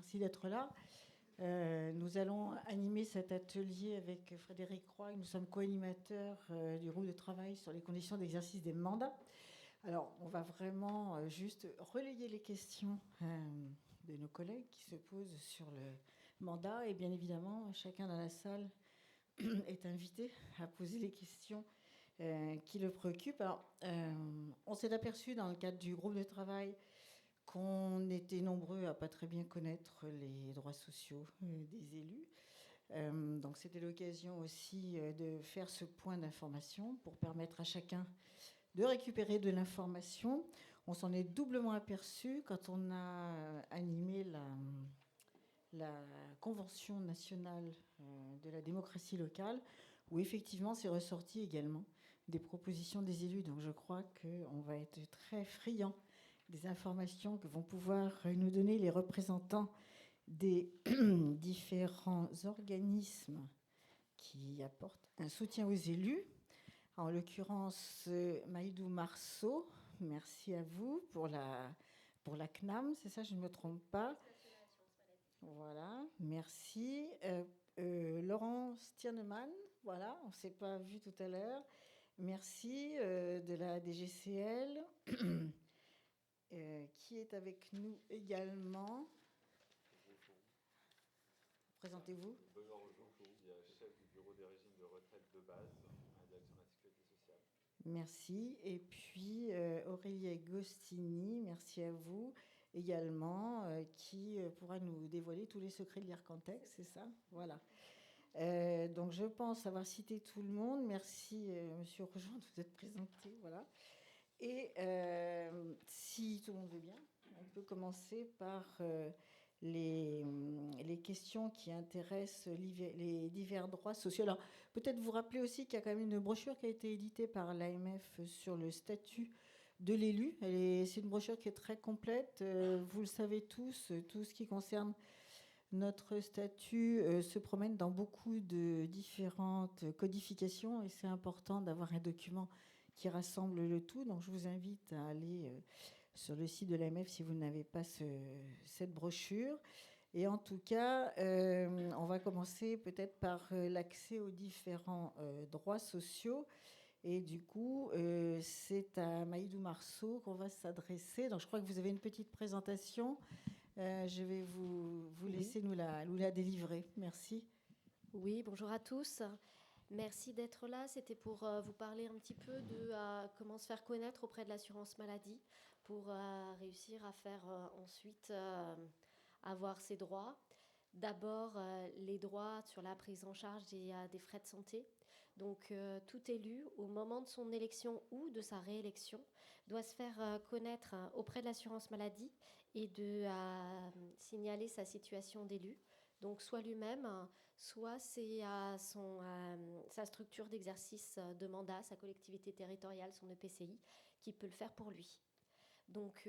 Merci d'être là. Nous allons animer cet atelier avec Frédéric Roy. Nous sommes co-animateurs du groupe de travail sur les conditions d'exercice des mandats. Alors, on va vraiment juste relayer les questions de nos collègues qui se posent sur le mandat. Et bien évidemment, chacun dans la salle est invité à poser les questions qui le préoccupent. Alors, on s'est aperçu dans le cadre du groupe de travail qu'on était nombreux à pas très bien connaître les droits sociaux des élus. Donc c'était l'occasion aussi de faire ce point d'information pour permettre à chacun de récupérer de l'information. On s'en est doublement aperçu quand on a animé la Convention nationale de la démocratie locale, où effectivement c'est ressorti également des propositions des élus. Donc je crois qu'on va être très friands des informations que vont pouvoir nous donner les représentants des différents organismes qui apportent un soutien aux élus. En l'occurrence, Maïdou Marceau, merci à vous pour la CNAM, c'est ça, je ne me trompe pas. Voilà, merci. Laurence Tiernemann, voilà, on ne s'est pas vu tout à l'heure. Merci de la DGCL. Qui est avec nous également. Présentez-vous. Benoît Rochon, chef du bureau des régimes de retraite de base à la direction de la sécurité sociale. Merci. Et puis Aurélie Agostini, merci à vous également, qui pourra nous dévoiler tous les secrets de l'IRCANTEX, c'est ça? Voilà. Donc je pense avoir cité tout le monde. Merci Monsieur Rochon de vous être présenté. Voilà. Et si tout le monde veut bien, on peut commencer par les questions qui intéressent les divers droits sociaux. Alors, peut-être vous rappeler aussi qu'il y a quand même une brochure qui a été éditée par l'AMF sur le statut de l'élu. C'est une brochure qui est très complète. Vous le savez tous, tout ce qui concerne notre statut se promène dans beaucoup de différentes codifications et c'est important d'avoir un document qui rassemble le tout. Donc je vous invite à aller sur le site de l'AMF si vous n'avez pas cette brochure. Et en tout cas, on va commencer peut-être par l'accès aux différents droits sociaux. Et du coup, c'est à Maïdou Marceau qu'on va s'adresser. Donc je crois que vous avez une petite présentation. Je vais vous laisser nous la délivrer. Merci. Oui, bonjour à tous. Merci d'être là. C'était pour vous parler un petit peu de comment se faire connaître auprès de l'assurance maladie pour réussir à faire ensuite avoir ses droits. D'abord, les droits sur la prise en charge des frais de santé. Donc, tout élu, au moment de son élection ou de sa réélection, doit se faire connaître auprès de l'assurance maladie et de signaler sa situation d'élu. Donc, soit lui-même, soit c'est sa structure d'exercice de mandat, sa collectivité territoriale, son EPCI, qui peut le faire pour lui. Donc,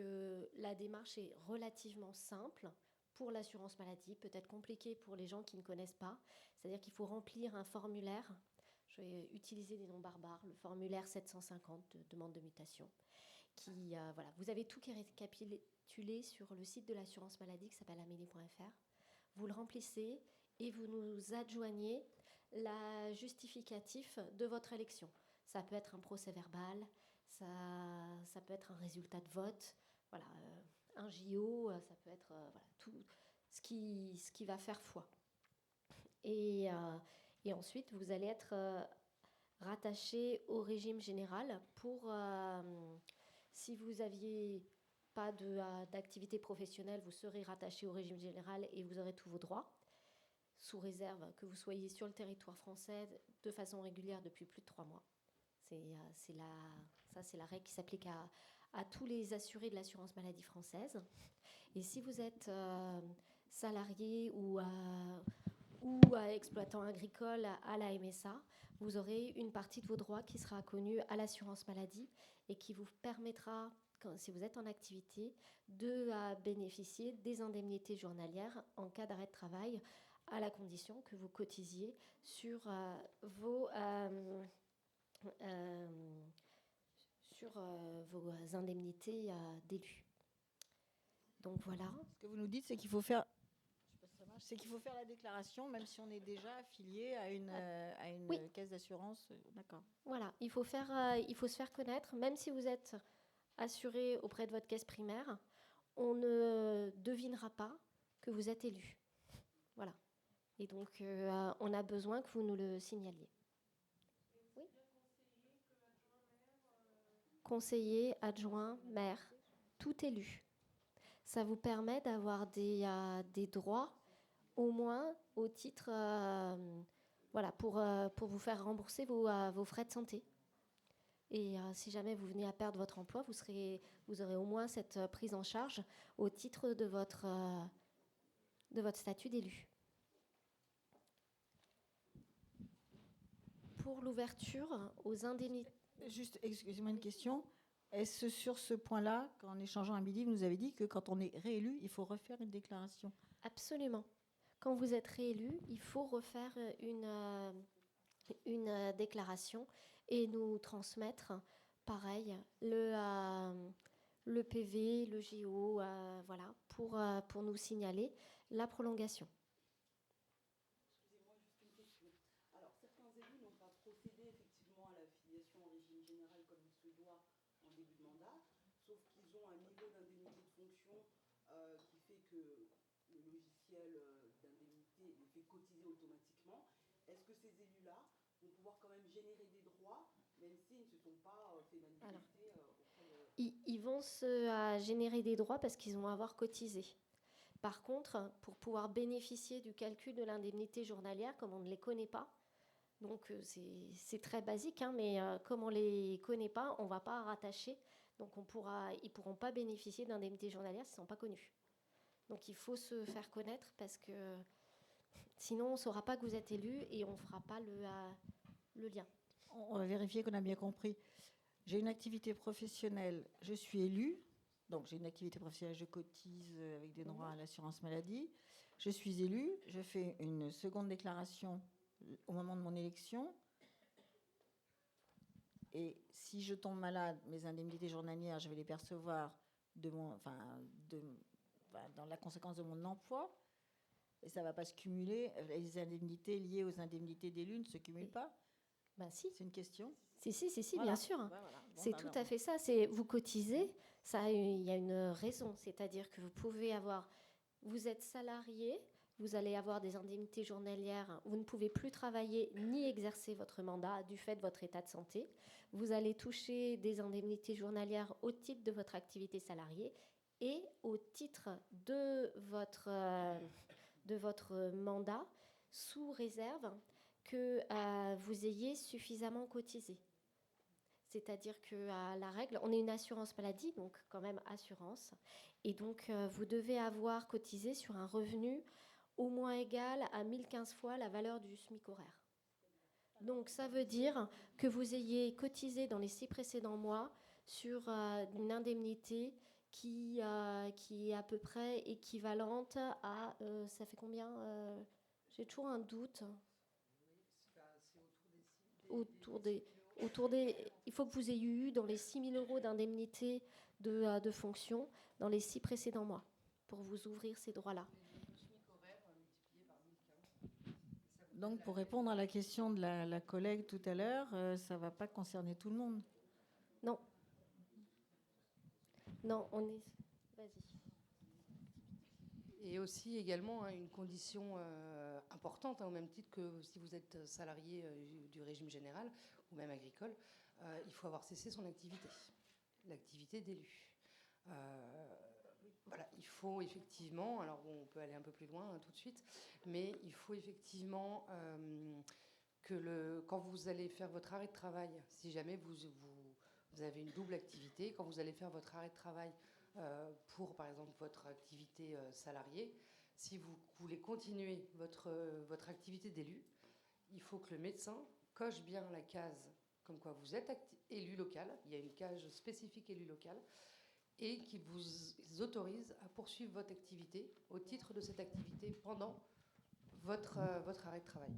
la démarche est relativement simple pour l'assurance maladie, peut-être compliquée pour les gens qui ne connaissent pas. C'est-à-dire qu'il faut remplir un formulaire. Je vais utiliser des noms barbares. Le formulaire 750 de demande de mutation. Voilà. Vous avez tout qui est récapitulé sur le site de l'assurance maladie qui s'appelle amélie.fr. Vous le remplissez et vous nous adjoignez la justificatif de votre élection. Ça peut être un procès-verbal, ça peut être un résultat de vote, voilà, un JO, ça peut être voilà, tout ce qui va faire foi. Et ensuite, vous allez être rattaché au régime général pour, si vous aviez pas d'activité professionnelle, vous serez rattaché au régime général et vous aurez tous vos droits, sous réserve que vous soyez sur le territoire français de façon régulière depuis plus de 3 mois. C'est la règle qui s'applique à tous les assurés de l'assurance maladie française. Et si vous êtes salarié ou exploitant agricole à la MSA, vous aurez une partie de vos droits qui sera connue à l'assurance maladie et qui vous permettra, si vous êtes en activité, de bénéficier des indemnités journalières en cas d'arrêt de travail, à la condition que vous cotisiez sur vos indemnités d'élus. Donc voilà. Ce que vous nous dites, c'est qu'il faut faire C'est qu'il faut faire la déclaration, même si on est déjà affilié à une Oui. caisse d'assurance. D'accord. Voilà, il faut se faire connaître, même si vous êtes assuré auprès de votre caisse primaire, on ne devinera pas que vous êtes élu. Voilà. Et donc, on a besoin que vous nous le signaliez. Oui. Conseiller, adjoint, maire, tout élu. Ça vous permet d'avoir des droits, au moins au titre, voilà, pour vous faire rembourser vos frais de santé. Et si jamais vous venez à perdre votre emploi, vous aurez au moins cette prise en charge au titre de votre statut d'élu. Pour l'ouverture aux indemnités... Juste, excusez-moi une question. Est-ce sur ce point-là, qu'en échangeant à midi, vous nous avez dit que quand on est réélu, il faut refaire une déclaration? Absolument. Quand vous êtes réélu, il faut refaire une déclaration et nous transmettre, pareil, le PV, le GO, voilà, pour nous signaler la prolongation. Excusez-moi, juste une question. Alors, certains élus n'ont pas procédé effectivement à l'affiliation au régime général comme il se doit en début de mandat, sauf qu'ils ont un niveau d'indemnité de fonction qui fait que le logiciel d'indemnité les fait cotiser automatiquement. Est-ce que ces élus-là vont pouvoir quand même générer des droits, même s'ils ne se sont pas fait manifester auprès de... Ils vont se générer des droits parce qu'ils vont avoir cotisé. Par contre, pour pouvoir bénéficier du calcul de l'indemnité journalière, comme on ne les connaît pas, donc c'est très basique, hein, mais comme on ne les connaît pas, on ne va pas rattacher. Donc ils ne pourront pas bénéficier d'indemnité journalière s'ils ne sont pas connus. Donc il faut se faire connaître parce que sinon on ne saura pas que vous êtes élu et on ne fera pas le lien. On va vérifier qu'on a bien compris. J'ai une activité professionnelle, je suis élue. Donc, j'ai une activité professionnelle, je cotise avec des droits à l'assurance maladie. Je suis élue, je fais une seconde déclaration au moment de mon élection. Et si je tombe malade, mes indemnités journalières, je vais les percevoir dans la conséquence de mon emploi. Et ça ne va pas se cumuler. Les indemnités liées aux indemnités d'élu ne se cumulent pas. Ben si. C'est une question. Si, Voilà. bien sûr. Ben voilà. Bon, C'est tout à fait ça. C'est vous cotisez, il y a une raison. C'est-à-dire que vous êtes salarié, vous allez avoir des indemnités journalières. Vous ne pouvez plus travailler ni exercer votre mandat du fait de votre état de santé. Vous allez toucher des indemnités journalières au titre de votre activité salariée et au titre de votre mandat sous réserve que vous ayez suffisamment cotisé. C'est-à-dire que la règle, on est une assurance maladie, donc quand même assurance, et donc vous devez avoir cotisé sur un revenu au moins égal à 1015 fois la valeur du SMIC horaire. Donc ça veut dire que vous ayez cotisé dans les 6 précédents mois sur une indemnité qui est à peu près équivalente à... ça fait combien j'ai toujours un doute. Il faut que vous ayez eu dans les 6 000 € d'indemnité de fonction dans les 6 précédents mois pour vous ouvrir ces droits-là. Donc, pour répondre à la question de la collègue tout à l'heure, ça ne va pas concerner tout le monde. Non. Non, on est... Vas-y. Et aussi également une condition importante, au même titre que si vous êtes salarié du régime général ou même agricole, il faut avoir cessé son activité, l'activité d'élu. Voilà, il faut effectivement, alors on peut aller un peu plus loin tout de suite, mais il faut effectivement quand vous allez faire votre arrêt de travail, si jamais vous avez une double activité, quand vous allez faire votre arrêt de travail pour, par exemple, votre activité salariée, si vous voulez continuer votre activité d'élu, il faut que le médecin coche bien la case comme quoi vous êtes élu local, il y a une case spécifique élu local, et qui vous autorise à poursuivre votre activité au titre de cette activité pendant votre arrêt de travail.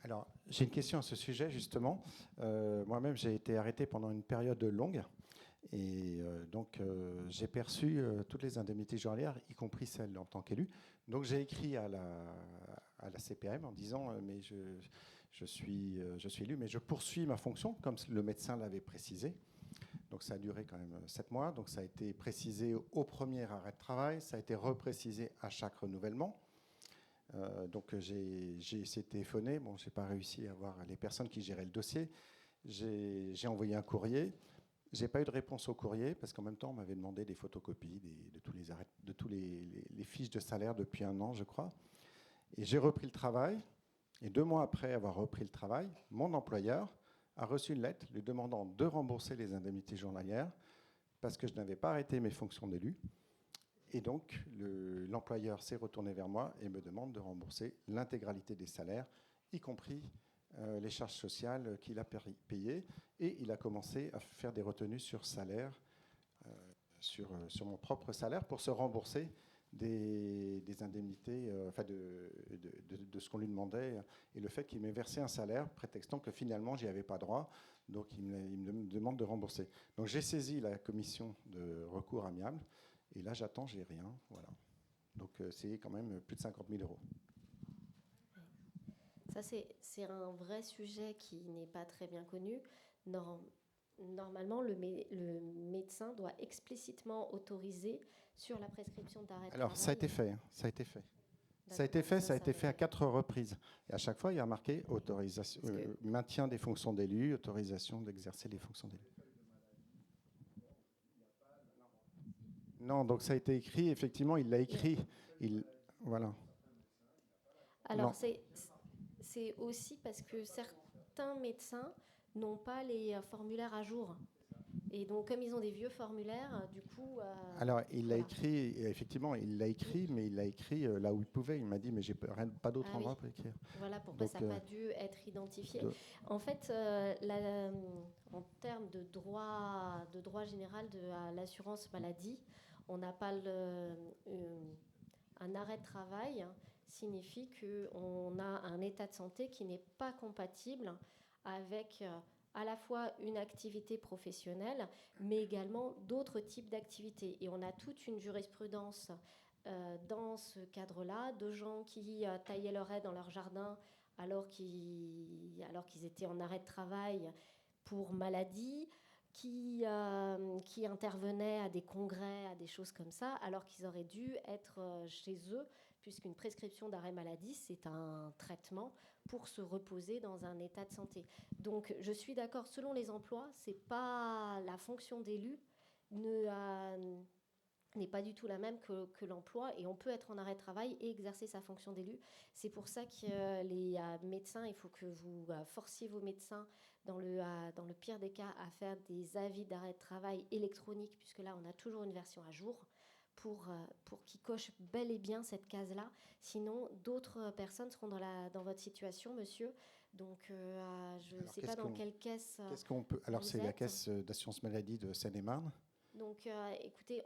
Alors, j'ai une question à ce sujet, justement. Moi-même, j'ai été arrêté pendant une période longue. Et donc, j'ai perçu toutes les indemnités journalières, y compris celles en tant qu'élu. Donc, j'ai écrit à la CPAM en disant mais je suis élu, mais je poursuis ma fonction, comme le médecin l'avait précisé. Donc, ça a duré quand même 7 mois. Donc, ça a été précisé au premier arrêt de travail. Ça a été reprécisé à chaque renouvellement. Donc, j'ai essayé de téléphoner. Bon, je n'ai pas réussi à avoir les personnes qui géraient le dossier. J'ai envoyé un courrier. Je n'ai pas eu de réponse au courrier parce qu'en même temps, on m'avait demandé des photocopies de tous les fiches de salaire depuis 1 an, je crois. Et j'ai repris le travail. Et 2 mois après avoir repris le travail, mon employeur a reçu une lettre lui demandant de rembourser les indemnités journalières parce que je n'avais pas arrêté mes fonctions d'élu. Et donc, l'employeur s'est retourné vers moi et me demande de rembourser l'intégralité des salaires, y compris les charges sociales qu'il a payées. Et il a commencé à faire des retenues sur salaire, sur mon propre salaire, pour se rembourser des indemnités, enfin de ce qu'on lui demandait, et le fait qu'il m'ait versé un salaire, prétextant que finalement, j'y avais pas droit. Donc, il me demande de rembourser. Donc, j'ai saisi la commission de recours amiable. Et là, j'attends, j'ai rien. Voilà. Donc, c'est quand même plus de 50 000 euros. Ça, c'est un vrai sujet qui n'est pas très bien connu. Normalement, le médecin doit explicitement autoriser sur la prescription d'arrêt de travail. Alors, ça a été fait. Ça a été fait. Ça a été fait, ça a été fait à 4 reprises. Et à chaque fois, il y a marqué autorisation, maintien des fonctions d'élu, autorisation d'exercer les fonctions d'élu. Non, donc ça a été écrit, effectivement, il l'a écrit. Voilà. Alors, c'est aussi parce que certains médecins n'ont pas les formulaires à jour. Et donc, comme ils ont des vieux formulaires, du coup... Alors, il l'a voilà. écrit, effectivement, il l'a écrit, mais il l'a écrit là où il pouvait. Il m'a dit, mais j'ai pas d'autre endroit pour écrire. Voilà pourquoi donc, ça n'a pas dû être identifié. En fait, en termes de droit général de l'assurance maladie, on n'a pas un arrêt de travail signifie qu'on a un état de santé qui n'est pas compatible avec à la fois une activité professionnelle, mais également d'autres types d'activités. Et on a toute une jurisprudence dans ce cadre-là, de gens qui taillaient leur haie dans leur jardin alors qu'ils étaient en arrêt de travail pour maladie, qui intervenaient à des congrès, à des choses comme ça, alors qu'ils auraient dû être chez eux, puisqu'une prescription d'arrêt maladie, c'est un traitement pour se reposer dans un état de santé. Donc, je suis d'accord, selon les emplois, c'est pas la fonction d'élu n'est pas du tout la même que l'emploi, et on peut être en arrêt de travail et exercer sa fonction d'élu. C'est pour ça que les médecins, il faut que vous forciez vos médecins, dans le pire des cas, à faire des avis d'arrêt de travail électroniques, puisque là, on a toujours une version à jour, pour qu'ils cochent bel et bien cette case-là. Sinon, d'autres personnes seront dans votre situation, monsieur. Donc, je ne sais pas dans quelle caisse qu'est-ce qu'on peut... Alors, c'est la caisse d'assurance maladie de Seine-et-Marne. Donc, écoutez,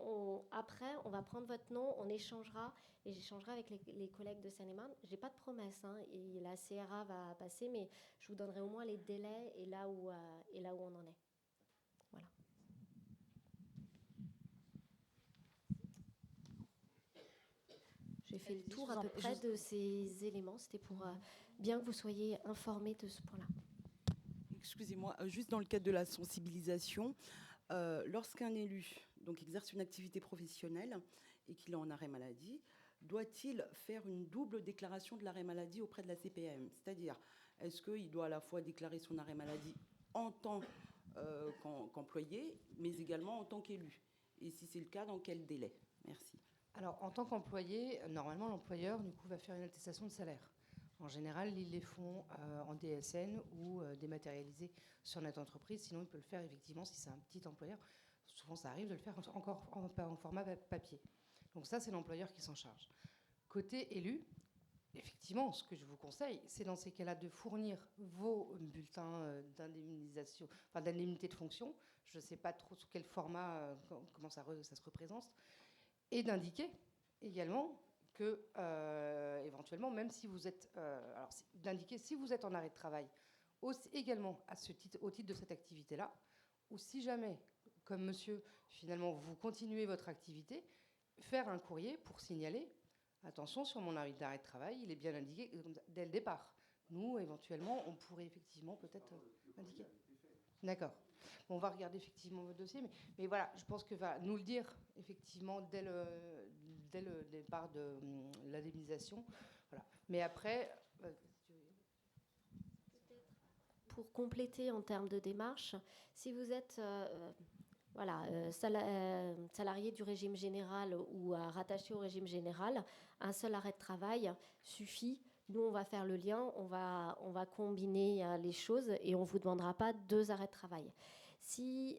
après, on va prendre votre nom, on échangera, et j'échangerai avec les collègues de Seine-et-Marne. Je n'ai pas de promesse, et la CRA va passer, mais je vous donnerai au moins les délais et là où on en est. Voilà. J'ai fait le tour à peu près de ces éléments. C'était pour bien que vous soyez informés de ce point-là. Excusez-moi, juste dans le cadre de la sensibilisation, lorsqu'un élu donc, exerce une activité professionnelle et qu'il est en arrêt maladie, doit-il faire une double déclaration de l'arrêt maladie auprès de la CPAM? C'est-à-dire, est-ce qu'il doit à la fois déclarer son arrêt maladie en tant qu'employé, mais également en tant qu'élu? Et si c'est le cas, dans quel délai? Merci. Alors, en tant qu'employé, normalement, l'employeur, du coup, va faire une attestation de salaire. En général, ils les font en DSN ou dématérialisés sur notre entreprise. Sinon, il peut le faire, effectivement, si c'est un petit employeur. Souvent, ça arrive de le faire encore en format papier. Donc ça, c'est l'employeur qui s'en charge. Côté élu, effectivement, ce que je vous conseille, c'est dans ces cas-là de fournir vos bulletins d'indemnisation, enfin d'indemnité de fonction. Je ne sais pas trop sous quel format, comment ça se représente. Et d'indiquer également que, éventuellement, même si vous êtes... d'indiquer si vous êtes en arrêt de travail, aussi, également au titre de cette activité-là, ou si jamais, comme monsieur, finalement, vous continuez votre activité, faire un courrier pour signaler, attention, sur mon avis d'arrêt de travail, il est bien indiqué dès le départ. Nous, éventuellement, on pourrait effectivement peut-être indiquer. D'accord. Bon, on va regarder effectivement votre dossier, mais voilà, je pense que va nous le dire effectivement dès le départ de l'indemnisation. Voilà. Mais après... Pour compléter en termes de démarche, si vous êtes salarié du régime général ou rattaché au régime général, un seul arrêt de travail suffit. Nous, on va faire le lien, on va combiner les choses et on ne vous demandera pas 2 arrêts de travail. Si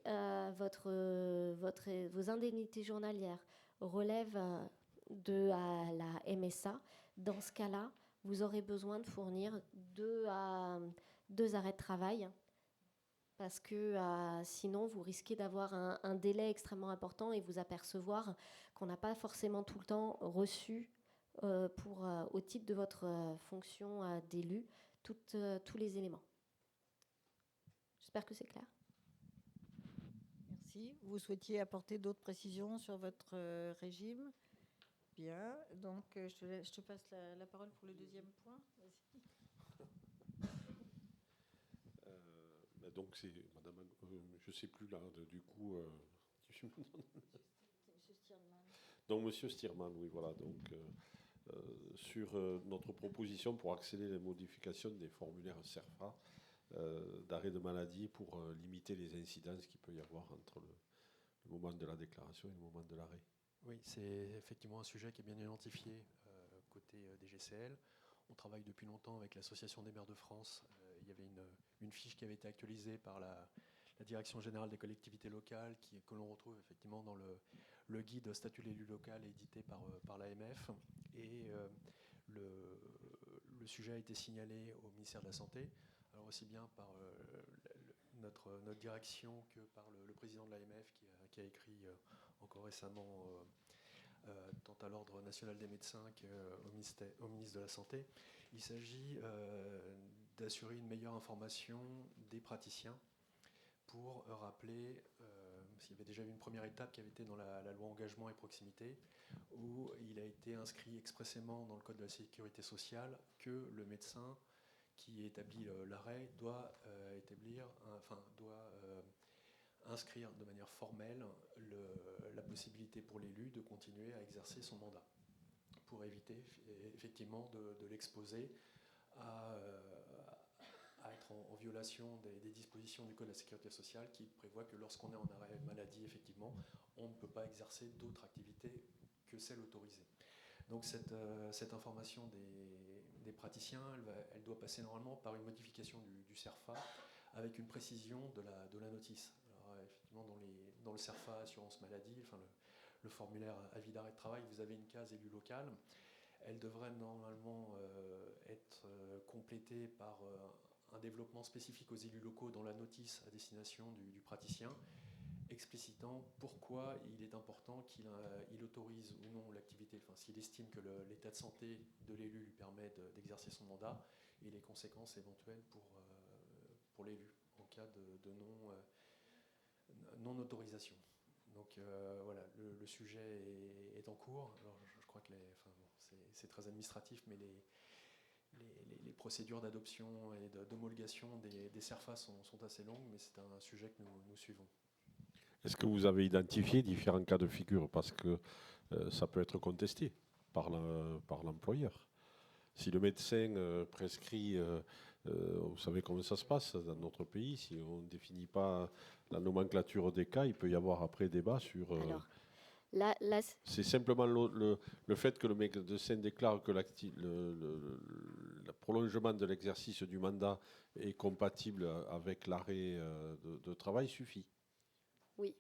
vos indemnités journalières relèvent de la MSA, dans ce cas-là, vous aurez besoin de fournir 2 arrêts de travail parce que sinon, vous risquez d'avoir un délai extrêmement important et vous apercevoir qu'on n'a pas forcément tout le temps reçu au titre de votre fonction d'élu tous les éléments. J'espère que c'est clair. Merci. Vous souhaitiez apporter d'autres précisions sur votre régime? Bien. Donc, je te passe la parole pour le deuxième point. Vas-y. Donc c'est Madame, je sais plus là, du coup. Donc Monsieur Stierman, oui, voilà. Donc sur notre proposition pour accélérer les modifications des formulaires CERFA d'arrêt de maladie pour limiter les incidences qu'il peut y avoir entre le moment de la déclaration et le moment de l'arrêt. Oui, c'est effectivement un sujet qui est bien identifié côté DGCL. On travaille depuis longtemps avec l'Association des maires de France. Il y avait une fiche qui avait été actualisée par la Direction générale des collectivités locales que l'on retrouve effectivement dans le guide statut de l'élu local édité par l'AMF. Et le sujet a été signalé au ministère de la Santé, alors aussi bien par notre direction que par le président de l'AMF qui a écrit encore récemment tant à l'Ordre national des médecins qu'au ministre de la Santé. Il s'agit d'assurer une meilleure information des praticiens pour rappeler, s'il y avait déjà eu une première étape qui avait été dans la loi engagement et proximité, où il a été inscrit expressément dans le Code de la sécurité sociale que le médecin qui établit l'arrêt doit inscrire de manière formelle la possibilité pour l'élu de continuer à exercer son mandat, pour éviter effectivement de l'exposer à être en violation des dispositions du Code de la sécurité sociale qui prévoit que lorsqu'on est en arrêt maladie, effectivement, on ne peut pas exercer d'autres activités que celles autorisées. Donc cette information des praticiens, elle doit passer normalement par une modification du CERFA avec une précision de la notice. Alors, effectivement, dans le CERFA assurance maladie, enfin le formulaire avis d'arrêt de travail, vous avez une case élu local. Elle devrait normalement être complétée par un développement spécifique aux élus locaux dans la notice à destination du praticien, explicitant pourquoi il est important qu'il autorise ou non l'activité, enfin, s'il estime que l'état de santé de l'élu lui permet d'exercer son mandat, et les conséquences éventuelles pour l'élu en cas de non-autorisation. Donc voilà, le sujet est en cours. Alors, je crois que c'est très administratif, mais les procédures d'adoption et d'homologation des CERFA sont assez longues, mais c'est un sujet que nous suivons. Est-ce que vous avez identifié différents cas de figure? Parce que ça peut être contesté par l'employeur. Si le médecin prescrit, vous savez comment ça se passe dans notre pays, si on ne définit pas la nomenclature des cas, il peut y avoir après débat sur... c'est simplement le fait que le médecin déclare que le prolongement de l'exercice du mandat est compatible avec l'arrêt de travail suffit. Oui,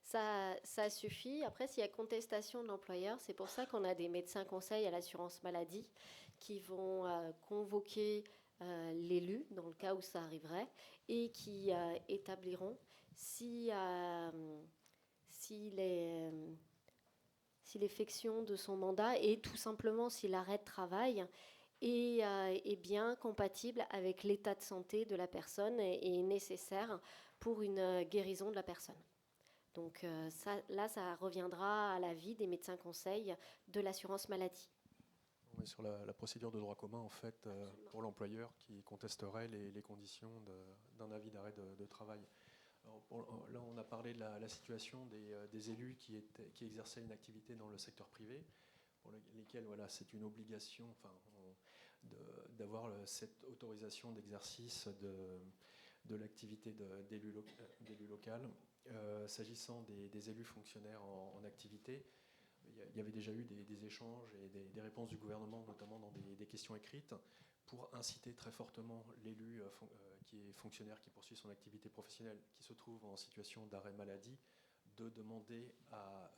ça suffit. Après, s'il y a contestation de l'employeur, c'est pour ça qu'on a des médecins conseils à l'assurance maladie qui vont convoquer l'élu, dans le cas où ça arriverait, et qui établiront si l'effection de son mandat et tout simplement si l'arrêt de travail est bien compatible avec l'état de santé de la personne et est nécessaire pour une guérison de la personne. Donc ça reviendra à l'avis des médecins conseils de l'assurance maladie. On est sur la procédure de droit commun, en fait, pour l'employeur qui contesterait les conditions d'un avis d'arrêt de travail. Alors, là, on a parlé de la situation des élus qui exerçaient une activité dans le secteur privé, pour lesquels voilà, c'est une obligation d'avoir cette autorisation d'exercice de l'activité d'élu local. S'agissant des élus fonctionnaires en activité, il y avait déjà eu des échanges et des réponses du gouvernement, notamment dans des questions écrites, pour inciter très fortement l'élu qui est fonctionnaire, qui poursuit son activité professionnelle, qui se trouve en situation d'arrêt maladie, de demander à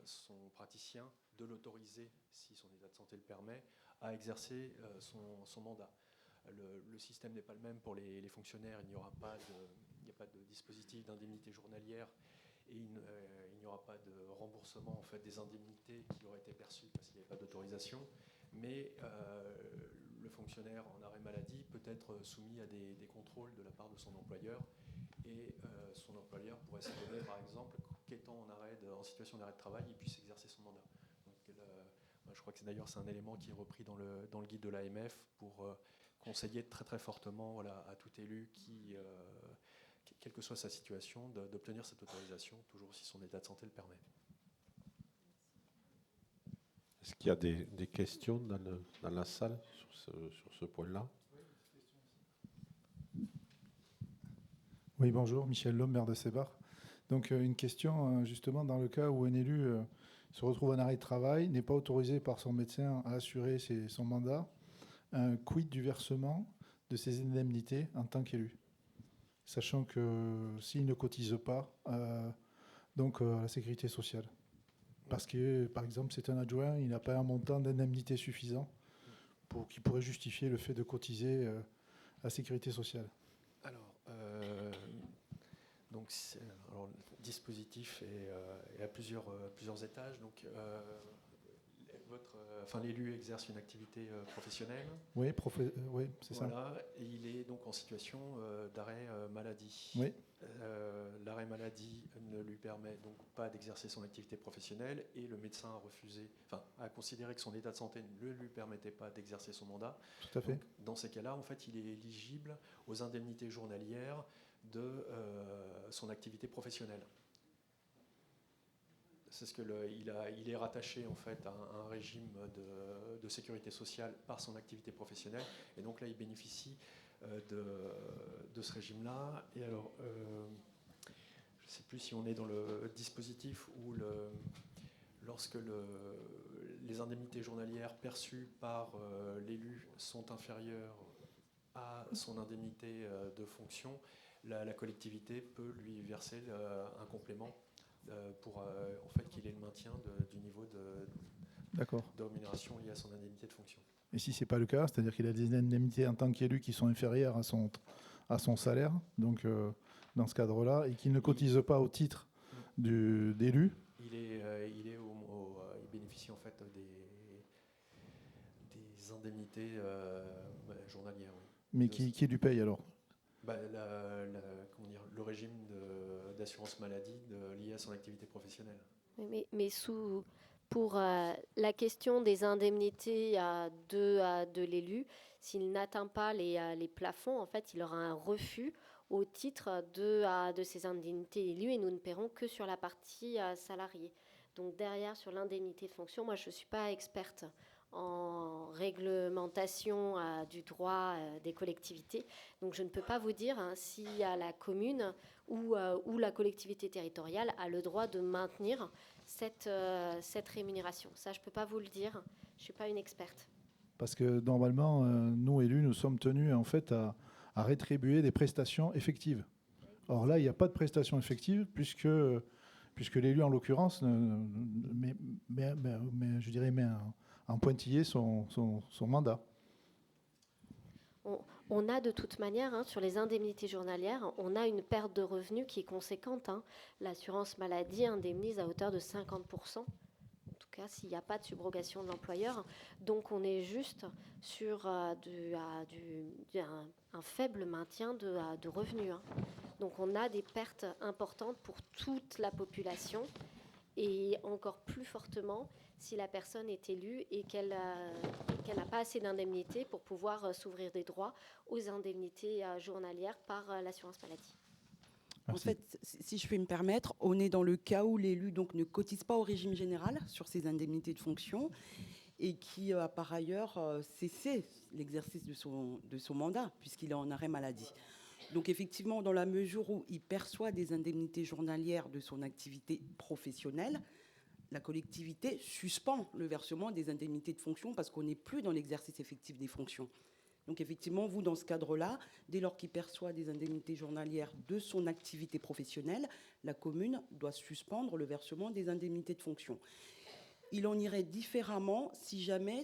son praticien de l'autoriser, si son état de santé le permet, à exercer son mandat. Le système n'est pas le même pour les fonctionnaires. Il n'y a pas de dispositif d'indemnité journalière et il n'y aura pas de remboursement en fait, des indemnités qui auraient été perçues parce qu'il n'y avait pas d'autorisation. Mais le fonctionnaire en arrêt maladie peut être soumis à des contrôles de la part de son employeur et son employeur pourrait s'étonner par exemple qu'étant en situation d'arrêt de travail, il puisse exercer son mandat. Donc, je crois que c'est un élément qui est repris dans le guide de l'AMF pour conseiller très très fortement voilà, à tout élu qui, quelle que soit sa situation, d'obtenir cette autorisation, toujours si son état de santé le permet. Est-ce qu'il y a des questions dans la salle sur ce point-là? Oui, bonjour, Michel Lhomme, maire de Sébar. Donc une question, justement, dans le cas où un élu se retrouve en arrêt de travail, n'est pas autorisé par son médecin à assurer son mandat, quid du versement de ses indemnités en tant qu'élu, sachant que s'il ne cotise pas, donc la sécurité sociale. Parce que, par exemple, c'est un adjoint, il n'a pas un montant d'indemnité suffisant qui pourrait justifier le fait de cotiser à la sécurité sociale. Alors, le dispositif est à plusieurs étages. Donc, l'élu exerce une activité professionnelle. Oui, c'est ça. Voilà, et il est donc en situation d'arrêt maladie. Oui. L'arrêt maladie ne lui permet donc pas d'exercer son activité professionnelle et le médecin a considéré que son état de santé ne lui permettait pas d'exercer son mandat. Tout à fait. Donc, dans ces cas-là, en fait, il est éligible aux indemnités journalières de son activité professionnelle. C'est ce que il est rattaché en fait à un régime de sécurité sociale par son activité professionnelle et donc là il bénéficie de ce régime-là. Et alors, je ne sais plus si on est dans le dispositif où lorsque les indemnités journalières perçues par l'élu sont inférieures à son indemnité de fonction, la collectivité peut lui verser un complément pour en fait, qu'il ait le maintien du niveau de rémunération lié à son indemnité de fonction. Et si ce n'est pas le cas, c'est-à-dire qu'il a des indemnités en tant qu'élu qui sont inférieures à son salaire, donc dans ce cadre-là, et qu'il ne cotise pas au titre d'élu, il bénéficie en fait des indemnités journalières. Oui. Mais qui lui paye alors? Le régime d'assurance maladie lié à son activité professionnelle. Mais pour la question des indemnités de l'élu, s'il n'atteint pas les plafonds, en fait, il aura un refus au titre de ces indemnités élues et nous ne paierons que sur la partie salariée. Donc derrière, sur l'indemnité de fonction, moi je ne suis pas experte en réglementation du droit des collectivités. Donc je ne peux pas vous dire si la commune ou la collectivité territoriale a le droit de maintenir cette rémunération. Ça, je ne peux pas vous le dire. Je ne suis pas une experte. Parce que normalement, nous élus, nous sommes tenus en fait à rétribuer des prestations effectives. Or là, il n'y a pas de prestations effectives puisque l'élu, en l'occurrence, met en pointillé son mandat. On a de toute manière, sur les indemnités journalières, on a une perte de revenus qui est conséquente. L'assurance maladie indemnise à hauteur de 50%, en tout cas s'il n'y a pas de subrogation de l'employeur. Donc on est juste sur un faible maintien de revenus. Donc on a des pertes importantes pour toute la population et encore plus fortement si la personne est élue et qu'elle n'a pas assez d'indemnités pour pouvoir s'ouvrir des droits aux indemnités journalières par l'assurance maladie. Merci. En fait, si je peux me permettre, on est dans le cas où l'élu donc ne cotise pas au régime général sur ses indemnités de fonction et qui a par ailleurs cessé l'exercice de son mandat puisqu'il est en arrêt maladie. Donc effectivement, dans la mesure où il perçoit des indemnités journalières de son activité professionnelle, la collectivité suspend le versement des indemnités de fonction parce qu'on n'est plus dans l'exercice effectif des fonctions. Donc effectivement, vous, dans ce cadre-là, dès lors qu'il perçoit des indemnités journalières de son activité professionnelle, la commune doit suspendre le versement des indemnités de fonction. Il en irait différemment si jamais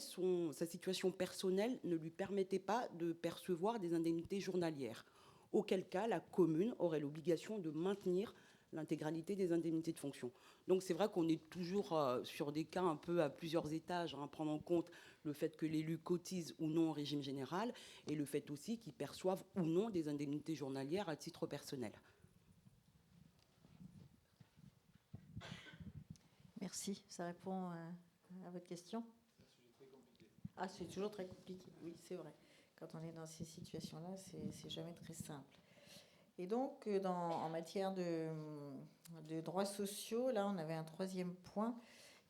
sa situation personnelle ne lui permettait pas de percevoir des indemnités journalières, auquel cas la commune aurait l'obligation de maintenir l'intégralité des indemnités de fonction. Donc c'est vrai qu'on est toujours sur des cas un peu à plusieurs étages, prendre en compte le fait que l'élu cotise ou non au régime général et le fait aussi qu'il perçoive ou non des indemnités journalières à titre personnel. Merci. Ça répond à votre question? Ah, c'est toujours très compliqué. Oui, c'est vrai. Quand on est dans ces situations-là, c'est jamais très simple. Et donc, en matière de droits sociaux, là, on avait un troisième point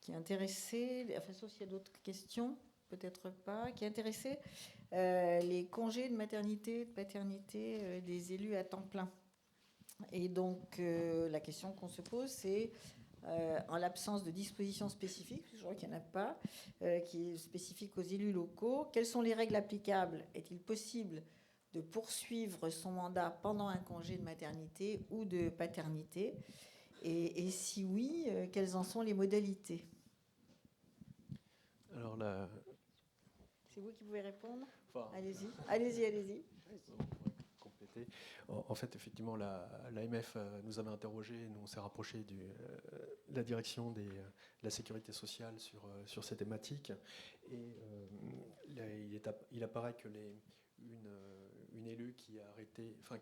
qui intéressait, enfin, sauf s'il y a d'autres questions, peut-être pas, qui intéressait les congés de maternité, de paternité des élus à temps plein. Et donc, la question qu'on se pose, c'est, en l'absence de dispositions spécifiques, je crois qu'il n'y en a pas, qui est spécifique aux élus locaux, quelles sont les règles applicables? Est-il possible de poursuivre son mandat pendant un congé de maternité ou de paternité? Et si oui, quelles en sont les modalités? Alors là, c'est vous qui pouvez répondre. Enfin, allez-y. Compléter. En fait, effectivement, l'AMF nous avait interrogé, nous on s'est rapproché de la direction de la sécurité sociale sur ces thématiques. Et il apparaît que une élue qui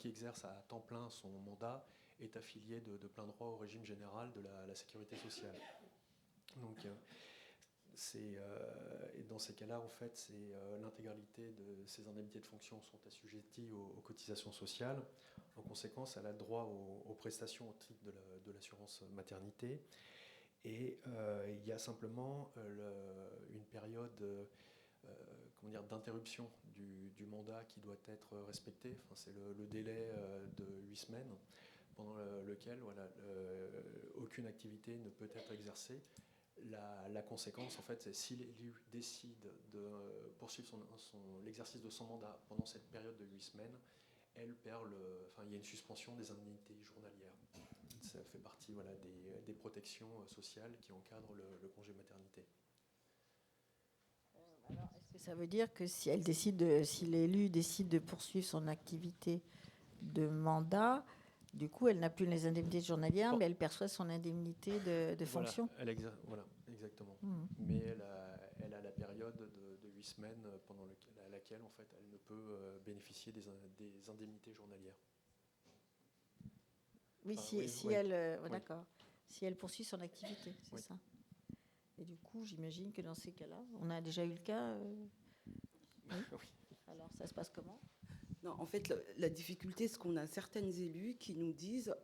exerce à temps plein son mandat est affiliée de plein droit au régime général de la sécurité sociale. Donc, et dans ces cas-là, en fait, l'intégralité de ces indemnités de fonction sont assujetties aux cotisations sociales. En conséquence, elle a droit aux prestations au titre de l'assurance maternité. Et il y a simplement une période d'interruption du mandat qui doit être respectée. Enfin, c'est le délai de 8 semaines pendant lequel aucune activité ne peut être exercée. La conséquence, en fait, c'est si l'élu décide de poursuivre l'exercice de son mandat pendant cette période de 8 semaines, elle perd il y a une suspension des indemnités journalières. Ça fait partie des protections sociales qui encadrent le congé maternité. Alors, est-ce que ça veut dire que si l'élu décide de poursuivre son activité de mandat, du coup, elle n'a plus les indemnités journalières, mais elle perçoit son indemnité de fonction? Voilà, exactement. Mais elle a la période de 8 semaines pendant laquelle, en fait, elle ne peut bénéficier des indemnités journalières. Oui, d'accord. Si elle poursuit son activité, c'est ça. Et du coup, j'imagine que dans ces cas-là, on a déjà eu le cas. Oui. Alors, ça se passe comment? Non, en fait, la difficulté, c'est qu'on a certaines élus qui nous disent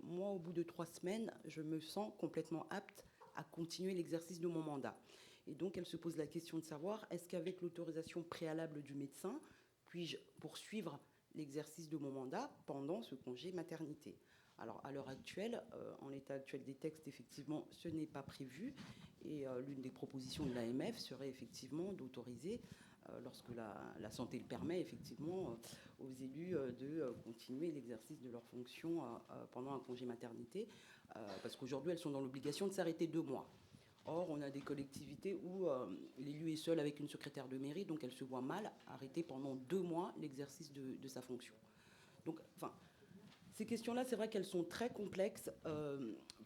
moi, au bout de 3 semaines, je me sens complètement apte à continuer l'exercice de mon mandat. Et donc, elle se pose la question de savoir, est-ce qu'avec l'autorisation préalable du médecin, puis-je poursuivre l'exercice de mon mandat pendant ce congé maternité? Alors, à l'heure actuelle, en l'état actuel des textes, effectivement, ce n'est pas prévu. Et l'une des propositions de l'AMF serait effectivement d'autoriser, lorsque la santé le permet, effectivement, aux élus de continuer l'exercice de leurs fonctions pendant un congé maternité, parce qu'aujourd'hui, elles sont dans l'obligation de s'arrêter 2 mois. Or, on a des collectivités où l'élu est seul avec une secrétaire de mairie, donc elle se voit mal arrêter pendant 2 mois l'exercice de sa fonction. Donc, ces questions-là, c'est vrai qu'elles sont très complexes.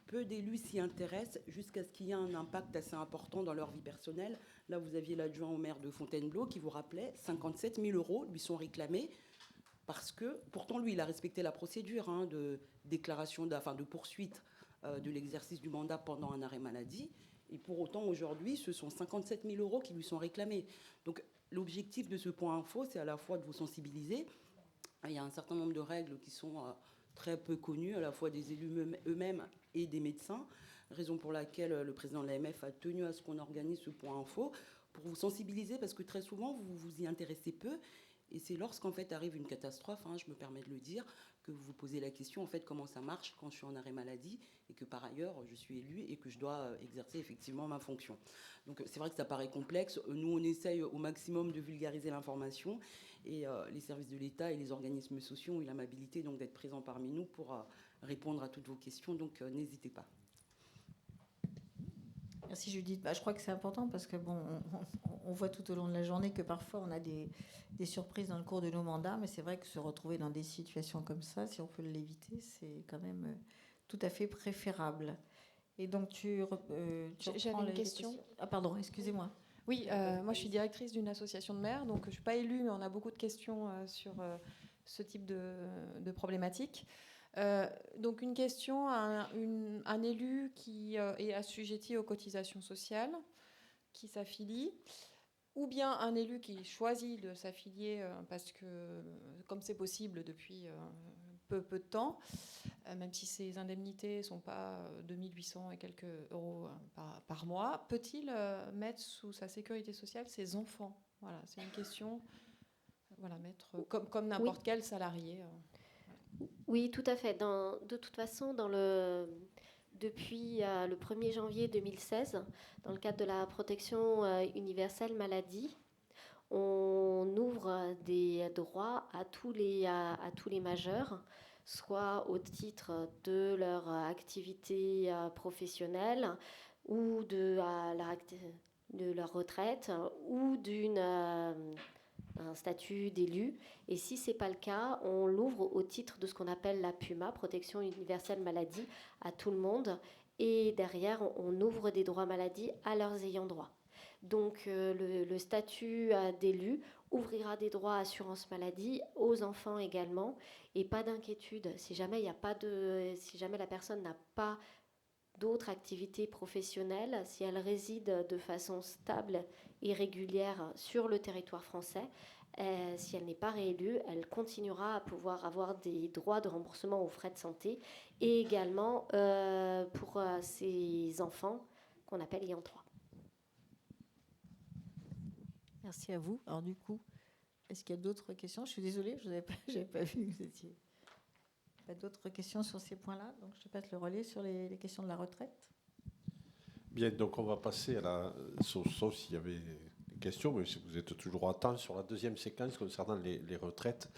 Peu d'élus s'y intéressent jusqu'à ce qu'il y ait un impact assez important dans leur vie personnelle. Là, vous aviez l'adjoint au maire de Fontainebleau qui vous rappelait 57 000 € lui sont réclamés parce que, pourtant, lui, il a respecté la procédure de déclaration, de poursuite de l'exercice du mandat pendant un arrêt maladie. Et pour autant, aujourd'hui, ce sont 57 000 € qui lui sont réclamés. Donc, l'objectif de ce point info, c'est à la fois de vous sensibiliser. Il y a un certain nombre de règles qui sont très peu connues, à la fois des élus eux-mêmes et des médecins, raison pour laquelle le président de l'AMF a tenu à ce qu'on organise ce point info, pour vous sensibiliser, parce que très souvent, vous vous y intéressez peu. Et c'est lorsqu'en fait arrive une catastrophe, je me permets de le dire, que vous vous posez la question, en fait, comment ça marche quand je suis en arrêt maladie et que par ailleurs, je suis élu et que je dois exercer effectivement ma fonction. Donc c'est vrai que ça paraît complexe. Nous, on essaye au maximum de vulgariser l'information et les services de l'État et les organismes sociaux ont eu l'amabilité donc d'être présents parmi nous pour répondre à toutes vos questions. Donc n'hésitez pas. Merci Judith. Je crois que c'est important parce que on voit tout au long de la journée que parfois on a des surprises dans le cours de nos mandats, mais c'est vrai que se retrouver dans des situations comme ça, si on peut l'éviter, c'est quand même tout à fait préférable. Et donc j'avais une question. Ah pardon, excusez-moi. Oui, moi je suis directrice d'une association de maires, donc je ne suis pas élue, mais on a beaucoup de questions sur ce type de problématique. Donc une question à un élu qui est assujetti aux cotisations sociales, qui s'affilie, ou bien un élu qui choisit de s'affilier parce que, comme c'est possible depuis peu de temps, même si ces indemnités ne sont pas 2800 et quelques euros par mois, peut-il mettre sous sa sécurité sociale ses enfants? Voilà, c'est une question, mettre comme n'importe quel salarié. Oui, tout à fait. De toute façon, depuis le 1er janvier 2016, dans le cadre de la protection universelle maladie, on ouvre des droits à tous les majeurs, soit au titre de leur activité professionnelle ou de leur retraite ou un statut d'élu. Et si ce n'est pas le cas, on l'ouvre au titre de ce qu'on appelle la PUMA, Protection universelle maladie, à tout le monde. Et derrière, on ouvre des droits maladie à leurs ayants droit. Donc le statut d'élu ouvrira des droits à assurance maladie aux enfants également. Et pas d'inquiétude, si jamais la personne n'a pas d'autres activités professionnelles, si elle réside de façon stable et régulière sur le territoire français, si elle n'est pas réélue, elle continuera à pouvoir avoir des droits de remboursement aux frais de santé et également pour ses enfants qu'on appelle ayant droit. Merci à vous. Alors du coup, est-ce qu'il y a d'autres questions? Je suis désolée, je n'avais pas vu que vous étiez... Pas d'autres questions sur ces points-là, donc je passe le relais sur les questions de la retraite. Bien, donc on va passer à sauf s'il y avait des questions, mais si vous êtes toujours à temps sur la deuxième séquence concernant les retraites,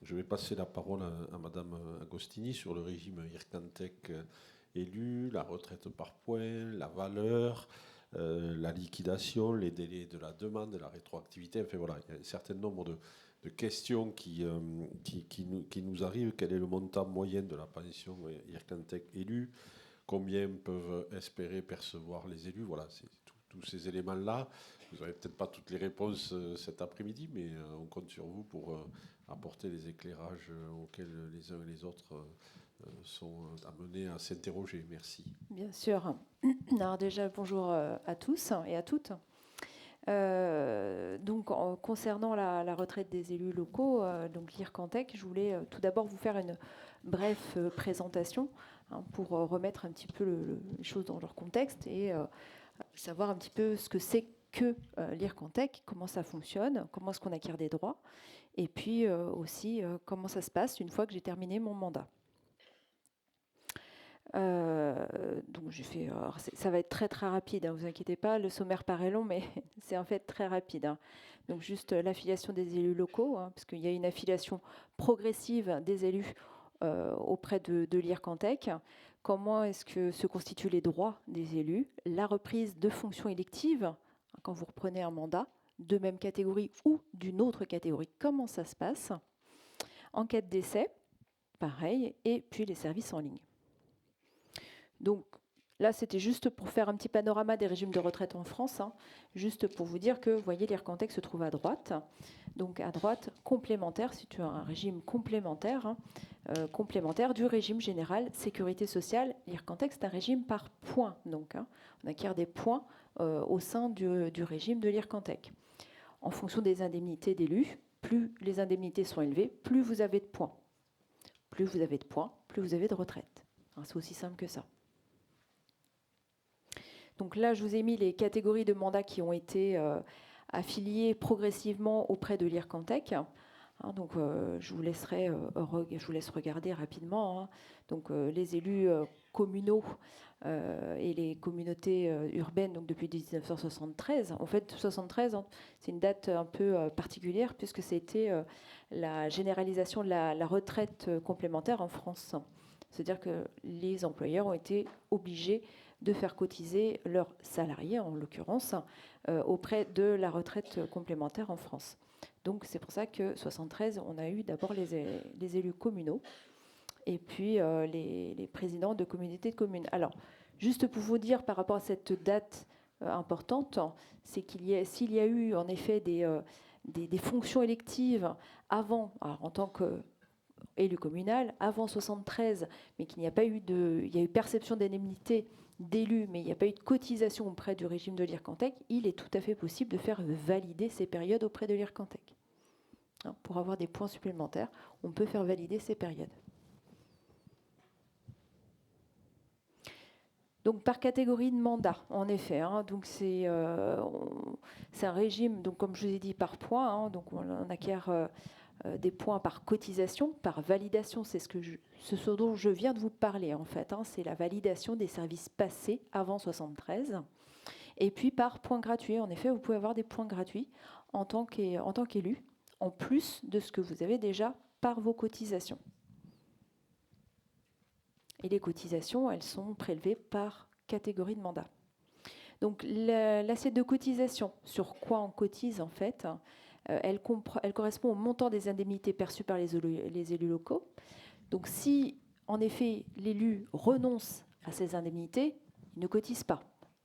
je vais passer la parole à Madame Agostini sur le régime Ircantec élu, la retraite par points, la valeur, la liquidation, les délais de la demande, la rétroactivité. Enfin voilà, il y a un certain nombre de questions qui nous arrivent. Quel est le montant moyen de la pension Ircantec élu? Combien peuvent espérer percevoir les élus? Voilà, c'est tous ces éléments-là. Vous n'aurez peut-être pas toutes les réponses cet après-midi, mais on compte sur vous pour apporter les éclairages auxquels les uns et les autres sont amenés à s'interroger. Merci. Bien sûr. Alors déjà, bonjour à tous et à toutes. Donc, concernant la retraite des élus locaux, donc l'Ircantec, je voulais tout d'abord vous faire une brève présentation pour remettre un petit peu les choses dans leur contexte et savoir un petit peu ce que c'est que l'Ircantec, comment ça fonctionne, comment est-ce qu'on acquiert des droits, et puis aussi comment ça se passe une fois que j'ai terminé mon mandat. Donc j'ai fait, ça va être très très rapide, vous inquiétez pas, le sommaire paraît long, mais c'est en fait très rapide. Donc juste l'affiliation des élus locaux, parce qu'il y a une affiliation progressive des élus auprès de l'Ircantec. Comment est-ce que se constituent les droits des élus? La reprise de fonctions électives, quand vous reprenez un mandat de même catégorie ou d'une autre catégorie, comment ça se passe? Enquête d'essai, pareil, et puis les services en ligne. Donc, là, c'était juste pour faire un petit panorama des régimes de retraite en France, hein, juste pour vous dire que, vous voyez, l'IRCANTEC se trouve à droite. Donc à droite, complémentaire, c'est un régime complémentaire, hein, complémentaire du régime général sécurité sociale. L'IRCANTEC, c'est un régime par points. Donc, hein, on acquiert des points au sein du régime de l'IRCANTEC. En fonction des indemnités d'élus, plus les indemnités sont élevées, plus vous avez de points. Plus vous avez de points, plus vous avez de retraite. C'est aussi simple que ça. Donc là, je vous ai mis les catégories de mandats qui ont été affiliées progressivement auprès de l'IRCANTEC. Donc je vous laisse regarder rapidement. Hein. Donc les élus communaux et les communautés urbaines, donc depuis 1973. En fait, 73, hein, c'est une date un peu particulière puisque c'était la généralisation de la retraite complémentaire en France. C'est-à-dire que les employeurs ont été obligés de faire cotiser leurs salariés, en l'occurrence, auprès de la retraite complémentaire en France. Donc c'est pour ça que 73, on a eu d'abord les élus communaux et puis les présidents de communautés de communes. Alors, juste pour vous dire par rapport à cette date importante, c'est s'il y a eu en effet des fonctions électives avant, alors en tant qu'élu communal, avant 73, mais qu'il n'y a pas eu il y a eu perception d'indemnité d'élus, mais il n'y a pas eu de cotisation auprès du régime de l'IRCANTEC, il est tout à fait possible de faire valider ces périodes auprès de l'IRCANTEC. Hein, pour avoir des points supplémentaires, on peut faire valider ces périodes. Donc par catégorie de mandat, en effet. Hein, donc c'est un régime, donc comme je vous ai dit, par points. Hein, donc on acquiert des points par cotisation, par validation. C'est ce dont je viens de vous parler, en fait. Hein, c'est la validation des services passés avant 73. Et puis par points gratuits. En effet, vous pouvez avoir des points gratuits en tant qu'élu, en plus de ce que vous avez déjà par vos cotisations. Et les cotisations, elles sont prélevées par catégorie de mandat. Donc l'assiette de cotisation, sur quoi on cotise en fait, elle correspond au montant des indemnités perçues par les élus locaux. Donc si en effet l'élu renonce à ces indemnités, il ne cotise pas.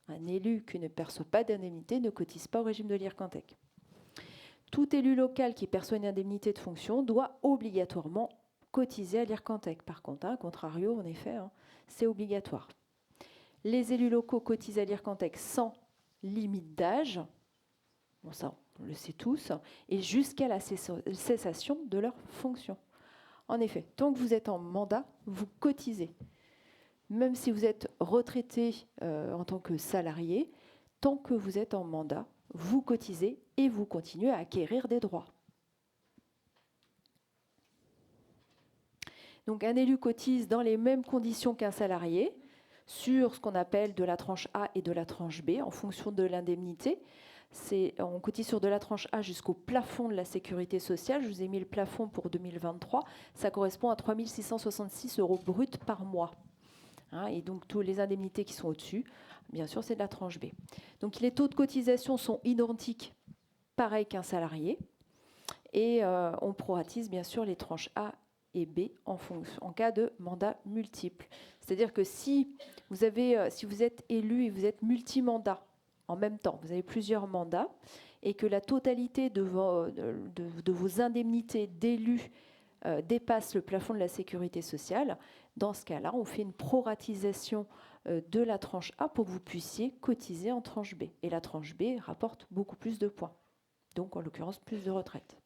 Un élu qui ne perçoit pas d'indemnité ne cotise pas au régime de l'IRCANTEC. Tout élu local qui perçoit une indemnité de fonction doit obligatoirement cotiser à l'IRCANTEC. Par contre, à contrario, en effet, hein, c'est obligatoire. Les élus locaux cotisent à l'IRCANTEC sans limite d'âge, bon ça on le sait tous, et jusqu'à la cessation de leur fonction. En effet, tant que vous êtes en mandat, vous cotisez. Même si vous êtes retraité en tant que salarié, tant que vous êtes en mandat, vous cotisez et vous continuez à acquérir des droits. Donc un élu cotise dans les mêmes conditions qu'un salarié sur ce qu'on appelle de la tranche A et de la tranche B en fonction de l'indemnité. On cotise sur de la tranche A jusqu'au plafond de la sécurité sociale. Je vous ai mis le plafond pour 2023. Ça correspond à 3 666 € bruts par mois. Hein, et donc, toutes les indemnités qui sont au-dessus, bien sûr, c'est de la tranche B. Donc, les taux de cotisation sont identiques, pareil qu'un salarié. Et on proratise, bien sûr, les tranches A et B en cas de mandat multiple. C'est-à-dire que si vous êtes élu et vous êtes multimandat en même temps, vous avez plusieurs mandats, et que la totalité de vos indemnités d'élu dépasse le plafond de la sécurité sociale, dans ce cas-là, on fait une proratisation de la tranche A pour que vous puissiez cotiser en tranche B. Et la tranche B rapporte beaucoup plus de points, donc en l'occurrence plus de retraite.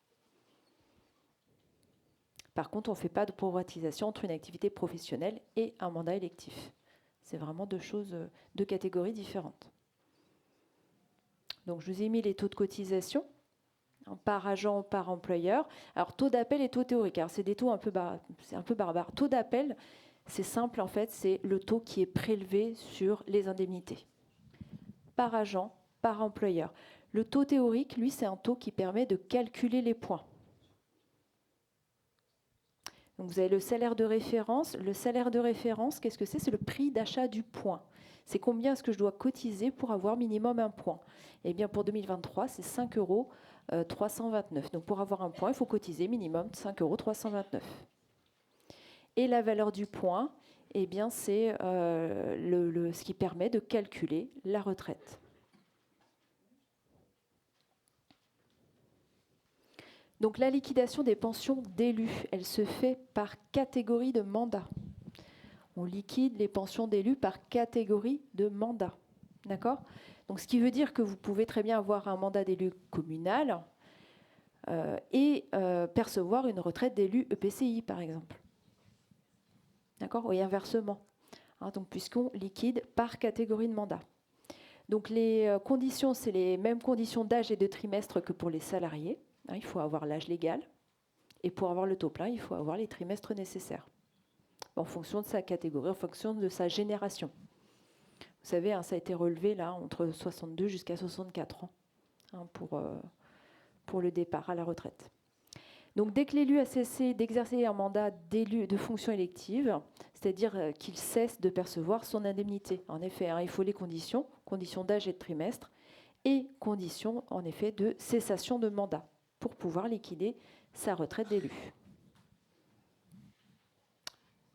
Par contre, on ne fait pas de proratisation entre une activité professionnelle et un mandat électif. C'est vraiment deux catégories différentes. Donc, je vous ai mis les taux de cotisation par agent, par employeur. Alors, taux d'appel et taux théorique. Alors, c'est des taux un peu barbares. Taux d'appel, c'est simple en fait, c'est le taux qui est prélevé sur les indemnités. Par agent, par employeur. Le taux théorique, lui, c'est un taux qui permet de calculer les points. Donc vous avez le salaire de référence. Le salaire de référence, qu'est-ce que c'est? C'est le prix d'achat du point. C'est combien est-ce que je dois cotiser pour avoir minimum un point? Eh bien, pour 2023, c'est 5,329 €. Donc pour avoir un point, il faut cotiser minimum 5,329 €. Et la valeur du point, eh bien, c'est ce qui permet de calculer la retraite. Donc la liquidation des pensions d'élus, elle se fait par catégorie de mandat. On liquide les pensions d'élus par catégorie de mandat. D'accord ? Donc ce qui veut dire que vous pouvez très bien avoir un mandat d'élu communal et percevoir une retraite d'élu EPCI, par exemple. D'accord ? Et inversement. Hein, donc puisqu'on liquide par catégorie de mandat. Donc les conditions, c'est les mêmes conditions d'âge et de trimestre que pour les salariés. Hein, il faut avoir l'âge légal. Et pour avoir le taux plein, il faut avoir les trimestres nécessaires. En fonction de sa catégorie, en fonction de sa génération. Vous savez, hein, ça a été relevé là, entre 62 jusqu'à 64 ans hein, pour le départ à la retraite. Donc dès que l'élu a cessé d'exercer un mandat d'élu de fonction élective, c'est-à-dire qu'il cesse de percevoir son indemnité. En effet, hein, il faut les conditions d'âge et de trimestre, et conditions en effet de cessation de mandat pour pouvoir liquider sa retraite d'élu.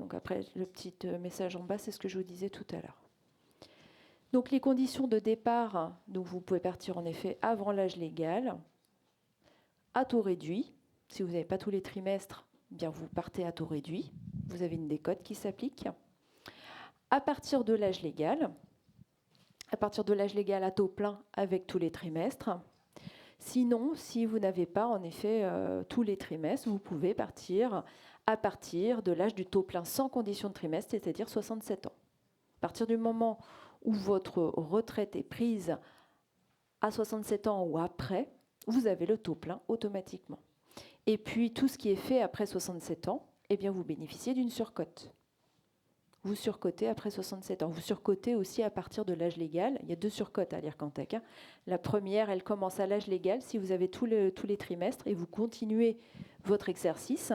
Donc après, le petit message en bas, c'est ce que je vous disais tout à l'heure. Donc les conditions de départ, donc vous pouvez partir en effet avant l'âge légal, à taux réduit. Si vous n'avez pas tous les trimestres, eh bien vous partez à taux réduit. Vous avez une décote qui s'applique. À partir de l'âge légal à taux plein avec tous les trimestres. Sinon, si vous n'avez pas en effet tous les trimestres, vous pouvez partir à partir de l'âge du taux plein sans condition de trimestre, c'est-à-dire 67 ans. À partir du moment où votre retraite est prise à 67 ans ou après, vous avez le taux plein automatiquement. Et puis, tout ce qui est fait après 67 ans, eh bien, vous bénéficiez d'une surcote. Vous surcotez après 67 ans. Vous surcotez aussi à partir de l'âge légal. Il y a 2 surcotes à l'IRCANTEC. Hein. La première, elle commence à l'âge légal si vous avez tous les trimestres et vous continuez votre exercice.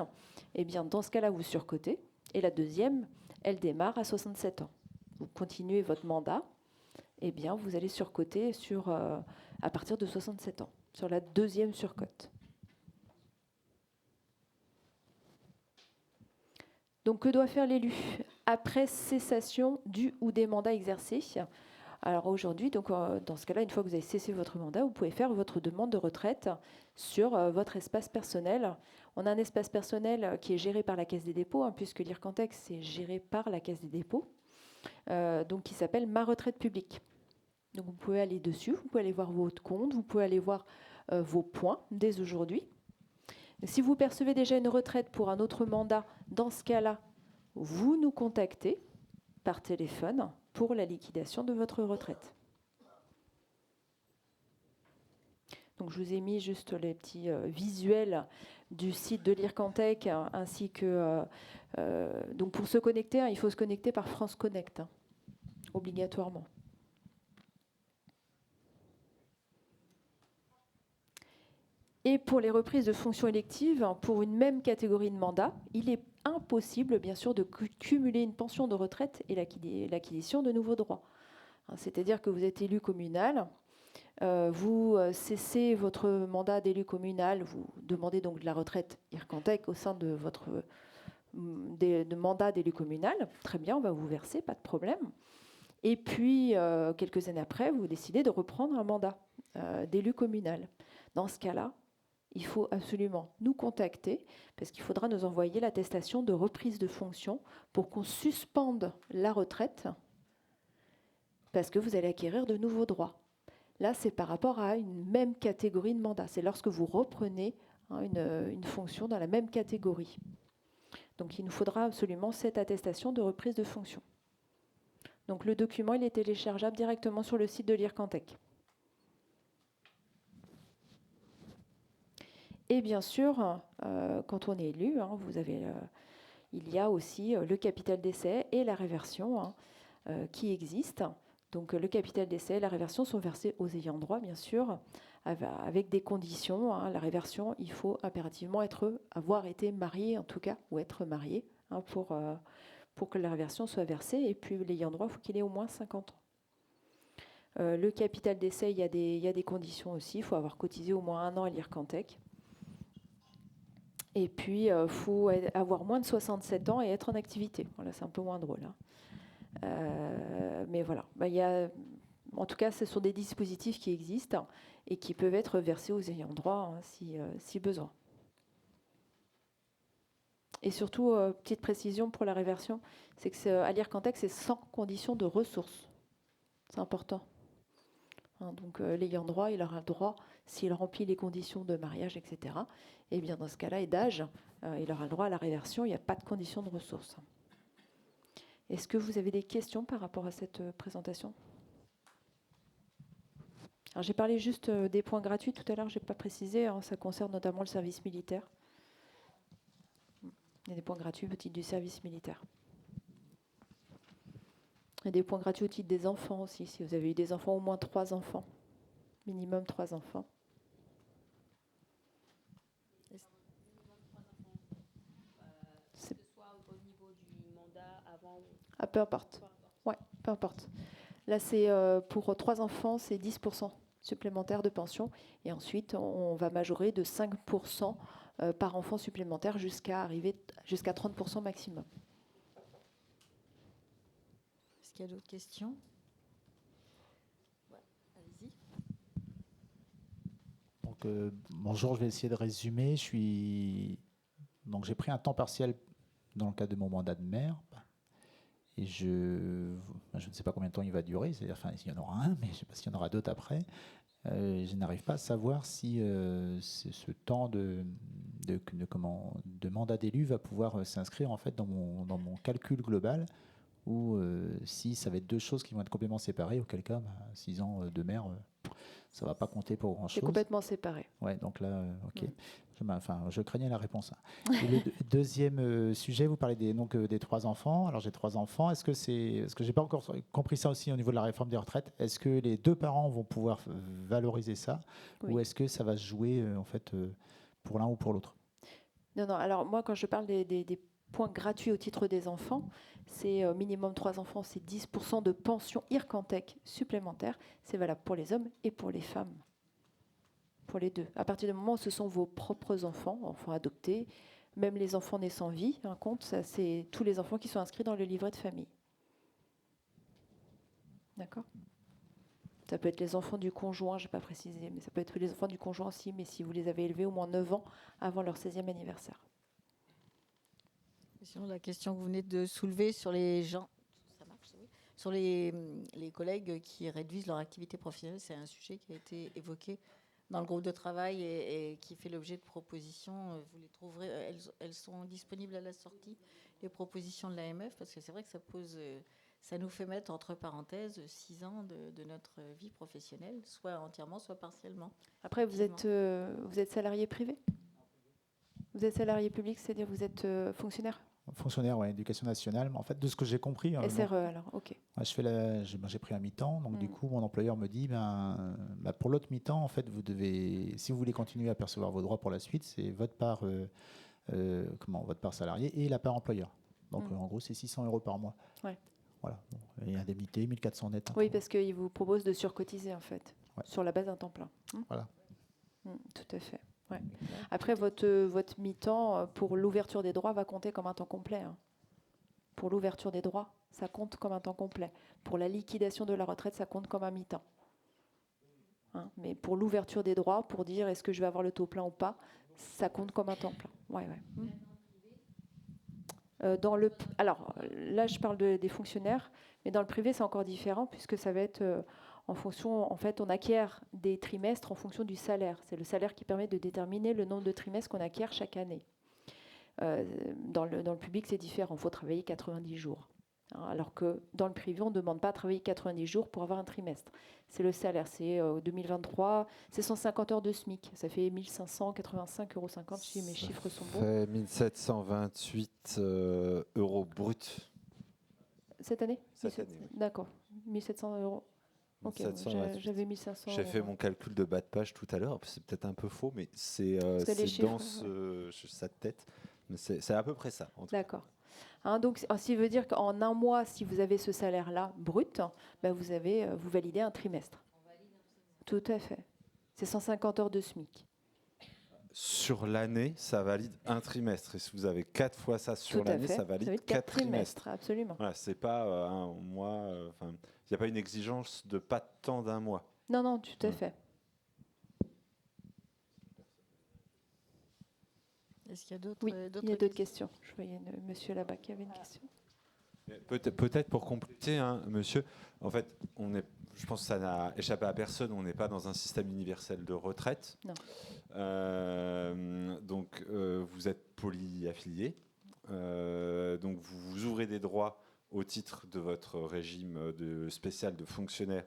Eh bien, dans ce cas-là, vous surcotez. Et la deuxième, elle démarre à 67 ans. Vous continuez votre mandat. Eh bien, vous allez surcoter à partir de 67 ans, sur la deuxième surcote. Donc, que doit faire l'élu après cessation du ou des mandats exercés? Alors aujourd'hui, donc, dans ce cas-là, une fois que vous avez cessé votre mandat, vous pouvez faire votre demande de retraite sur votre espace personnel. On a un espace personnel qui est géré par la Caisse des dépôts, hein, puisque l'IRCANTEC, c'est géré par la Caisse des dépôts, donc qui s'appelle Ma Retraite Publique. Donc vous pouvez aller dessus, vous pouvez aller voir votre compte, vous pouvez aller voir vos points dès aujourd'hui. Si vous percevez déjà une retraite pour un autre mandat, dans ce cas-là, vous nous contactez par téléphone pour la liquidation de votre retraite. Donc, je vous ai mis juste les petits visuels du site de l'IRCANTEC, ainsi que... donc, pour se connecter, hein, il faut se connecter par France Connect, hein, obligatoirement. Et pour les reprises de fonctions électives, pour une même catégorie de mandat, il est impossible, bien sûr, de cumuler une pension de retraite et l'acquisition de nouveaux droits. C'est-à-dire que vous êtes élu communal, vous cessez votre mandat d'élu communal, vous demandez donc de la retraite IRCANTEC au sein de votre mandat d'élu communal. Très bien, on va vous verser, pas de problème. Et puis, quelques années après, vous décidez de reprendre un mandat d'élu communal. Dans ce cas-là, il faut absolument nous contacter parce qu'il faudra nous envoyer l'attestation de reprise de fonction pour qu'on suspende la retraite parce que vous allez acquérir de nouveaux droits. Là, c'est par rapport à une même catégorie de mandat. C'est lorsque vous reprenez une fonction dans la même catégorie. Donc, il nous faudra absolument cette attestation de reprise de fonction. Donc, le document, il est téléchargeable directement sur le site de l'IRCANTEC. Et bien sûr, quand on est élu, hein, il y a aussi le capital d'essai et la réversion qui existent. Donc le capital d'essai et la réversion sont versés aux ayants droit, bien sûr, avec des conditions. Hein. La réversion, il faut impérativement avoir été marié, en tout cas, ou être marié, hein, pour que la réversion soit versée. Et puis l'ayant droit, il faut qu'il ait au moins 50 ans. Le capital d'essai, il y a des conditions aussi. Il faut avoir cotisé au moins 1 an à l'IRCANTEC. Et puis, il faut avoir moins de 67 ans et être en activité. Voilà, c'est un peu moins drôle, hein. Mais voilà, en tout cas, ce sont des dispositifs qui existent et qui peuvent être versés aux ayants droit, hein, si besoin. Et surtout, petite précision pour la réversion, c'est que à l'IRCANTEC, c'est sans condition de ressources. C'est important. Hein, donc l'ayant droit, il aura le droit, s'il remplit les conditions de mariage, etc., et bien dans ce cas-là, et d'âge, il aura le droit à la réversion, il n'y a pas de condition de ressources. Est-ce que vous avez des questions par rapport à cette présentation ? Alors, j'ai parlé juste des points gratuits tout à l'heure, je n'ai pas précisé, hein, ça concerne notamment le service militaire. Il y a des points gratuits au titre du service militaire. Il y a des points gratuits au titre des enfants aussi, si vous avez eu des enfants, au moins 3 enfants, minimum 3 enfants. Que ce soit au niveau du mandat avant ou... Ah, peu importe. Ouais, peu importe. Là, c'est pour 3 enfants, c'est 10% supplémentaire de pension. Et ensuite, on va majorer de 5% par enfant supplémentaire jusqu'à 30% maximum. Est-ce qu'il y a d'autres questions ? Ouais, allez-y. Donc, bonjour, je vais essayer de résumer. Donc, j'ai pris un temps partiel dans le cadre de mon mandat de maire. Et je ne sais pas combien de temps il va durer, c'est-à-dire, enfin, il y en aura un, mais je ne sais pas s'il y en aura d'autres après. Je n'arrive pas à savoir si ce temps de mandat d'élu va pouvoir s'inscrire en fait dans mon calcul global, ou si ça va être 2 choses qui vont être complètement séparées, auquel cas 6 ans de maire, ça ne va pas compter pour grand-chose. C'est complètement séparé. Ouais, donc là, ok. Je craignais la réponse. Et le deuxième sujet, vous parlez des 3 enfants. Alors j'ai 3 enfants. Est-ce que j'ai pas encore compris ça aussi au niveau de la réforme des retraites? Est-ce que les 2 parents vont pouvoir valoriser ça, ou est-ce que ça va se jouer en fait pour l'un ou pour l'autre? Non. Alors moi, quand je parle des points gratuits au titre des enfants, c'est minimum 3 enfants, c'est 10% de pension IRCANTEC supplémentaire. C'est valable pour les hommes et pour les femmes. Pour les 2. À partir du moment où ce sont vos propres enfants adoptés, même les enfants nés sans vie, un compte, ça, c'est tous les enfants qui sont inscrits dans le livret de famille. D'accord ? Ça peut être les enfants du conjoint, je n'ai pas précisé, mais ça peut être les enfants du conjoint aussi, mais si vous les avez élevés au moins 9 ans avant leur 16e anniversaire. Sinon, la question que vous venez de soulever sur les gens, ça marche, oui, sur les collègues qui réduisent leur activité professionnelle, c'est un sujet qui a été évoqué dans le groupe de travail et qui fait l'objet de propositions. Vous les trouverez, elles sont disponibles à la sortie, les propositions de l'AMF, parce que c'est vrai que ça nous fait mettre entre parenthèses 6 ans de notre vie professionnelle, soit entièrement, soit partiellement. Après, vous êtes salarié privé ? Vous êtes salarié public, c'est-à-dire vous êtes fonctionnaire ? Fonctionnaire, oui, éducation nationale. Mais en fait, de ce que j'ai compris... SRE, alors, ok. J'ai pris un mi-temps, donc du coup, mon employeur me dit, pour l'autre mi-temps, en fait, si vous voulez continuer à percevoir vos droits pour la suite, c'est votre part, votre part salariée et la part employeur. Donc, en gros, c'est 600 € par mois. Ouais. Voilà. Et indemnité, 1400 net. Oui, parce qu'il vous propose de surcotiser, en fait, sur la base d'un temps plein. Voilà. Tout à fait. Ouais. Après, votre mi-temps pour l'ouverture des droits va compter comme un temps complet. Hein. Pour l'ouverture des droits, ça compte comme un temps complet. Pour la liquidation de la retraite, ça compte comme un mi-temps. Hein. Mais pour l'ouverture des droits, pour dire est-ce que je vais avoir le taux plein ou pas, ça compte comme un temps plein. Ouais. Alors, là, je parle des fonctionnaires, mais dans le privé, c'est encore différent, puisque ça va être... en fonction, en fait, on acquiert des trimestres en fonction du salaire. C'est le salaire qui permet de déterminer le nombre de trimestres qu'on acquiert chaque année. Dans le public, c'est différent. Il faut travailler 90 jours. Hein, alors que dans le privé, on ne demande pas à travailler 90 jours pour avoir un trimestre. C'est le salaire. C'est 2023, c'est 150 heures de SMIC. Ça fait 1585,50 €, si mes chiffres sont bons. Ça fait 1728 € bruts. Cette année ? Cette année, oui. D'accord. 1700 €. Ok, j'avais 1500. J'ai fait mon calcul de bas de page tout à l'heure. C'est peut-être un peu faux, mais c'est dans cette tête. Mais c'est à peu près ça. D'accord. Hein, donc, ça veut dire qu'en un mois, si vous avez ce salaire-là brut, vous validez un trimestre. Tout à fait. C'est 150 heures de SMIC. sur l'année, ça valide un trimestre. Et si vous avez 4 fois ça sur l'année, ça valide 4 trimestres. Absolument. Voilà, c'est pas un mois. Il n'y a pas une exigence de pas de temps d'un mois. Non, tout à fait. Est-ce qu'il y a d'autres Oui, il y a d'autres questions. Je voyais monsieur là-bas qui avait une question. Peut-être pour compléter, monsieur, en fait, je pense que ça n'a échappé à personne, on n'est pas dans un système universel de retraite. Non. Donc, vous êtes polyaffilié. Donc, vous ouvrez des droits au titre de votre régime spécial de fonctionnaire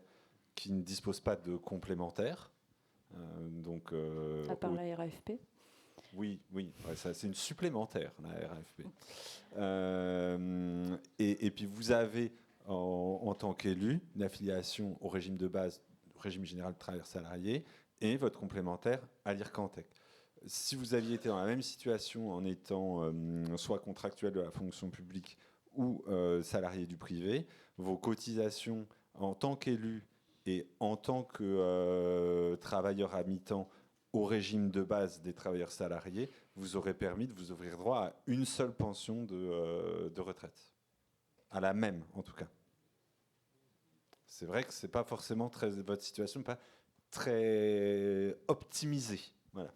qui ne dispose pas de complémentaire. À part la RAFP. Oui, c'est une supplémentaire, la RAFP. Et puis vous avez, en tant qu'élu, une affiliation au régime de base, au régime général de travailleurs salariés, et votre complémentaire à l'IRCANTEC. Si vous aviez été dans la même situation en étant soit contractuel de la fonction publique ou salarié du privé, vos cotisations en tant qu'élu et en tant que travailleur à mi-temps au régime de base des travailleurs salariés, vous aurez permis de vous ouvrir droit à une seule pension de retraite. À la même, en tout cas. C'est vrai que c'est pas forcément votre situation n'est pas très optimisée. Voilà.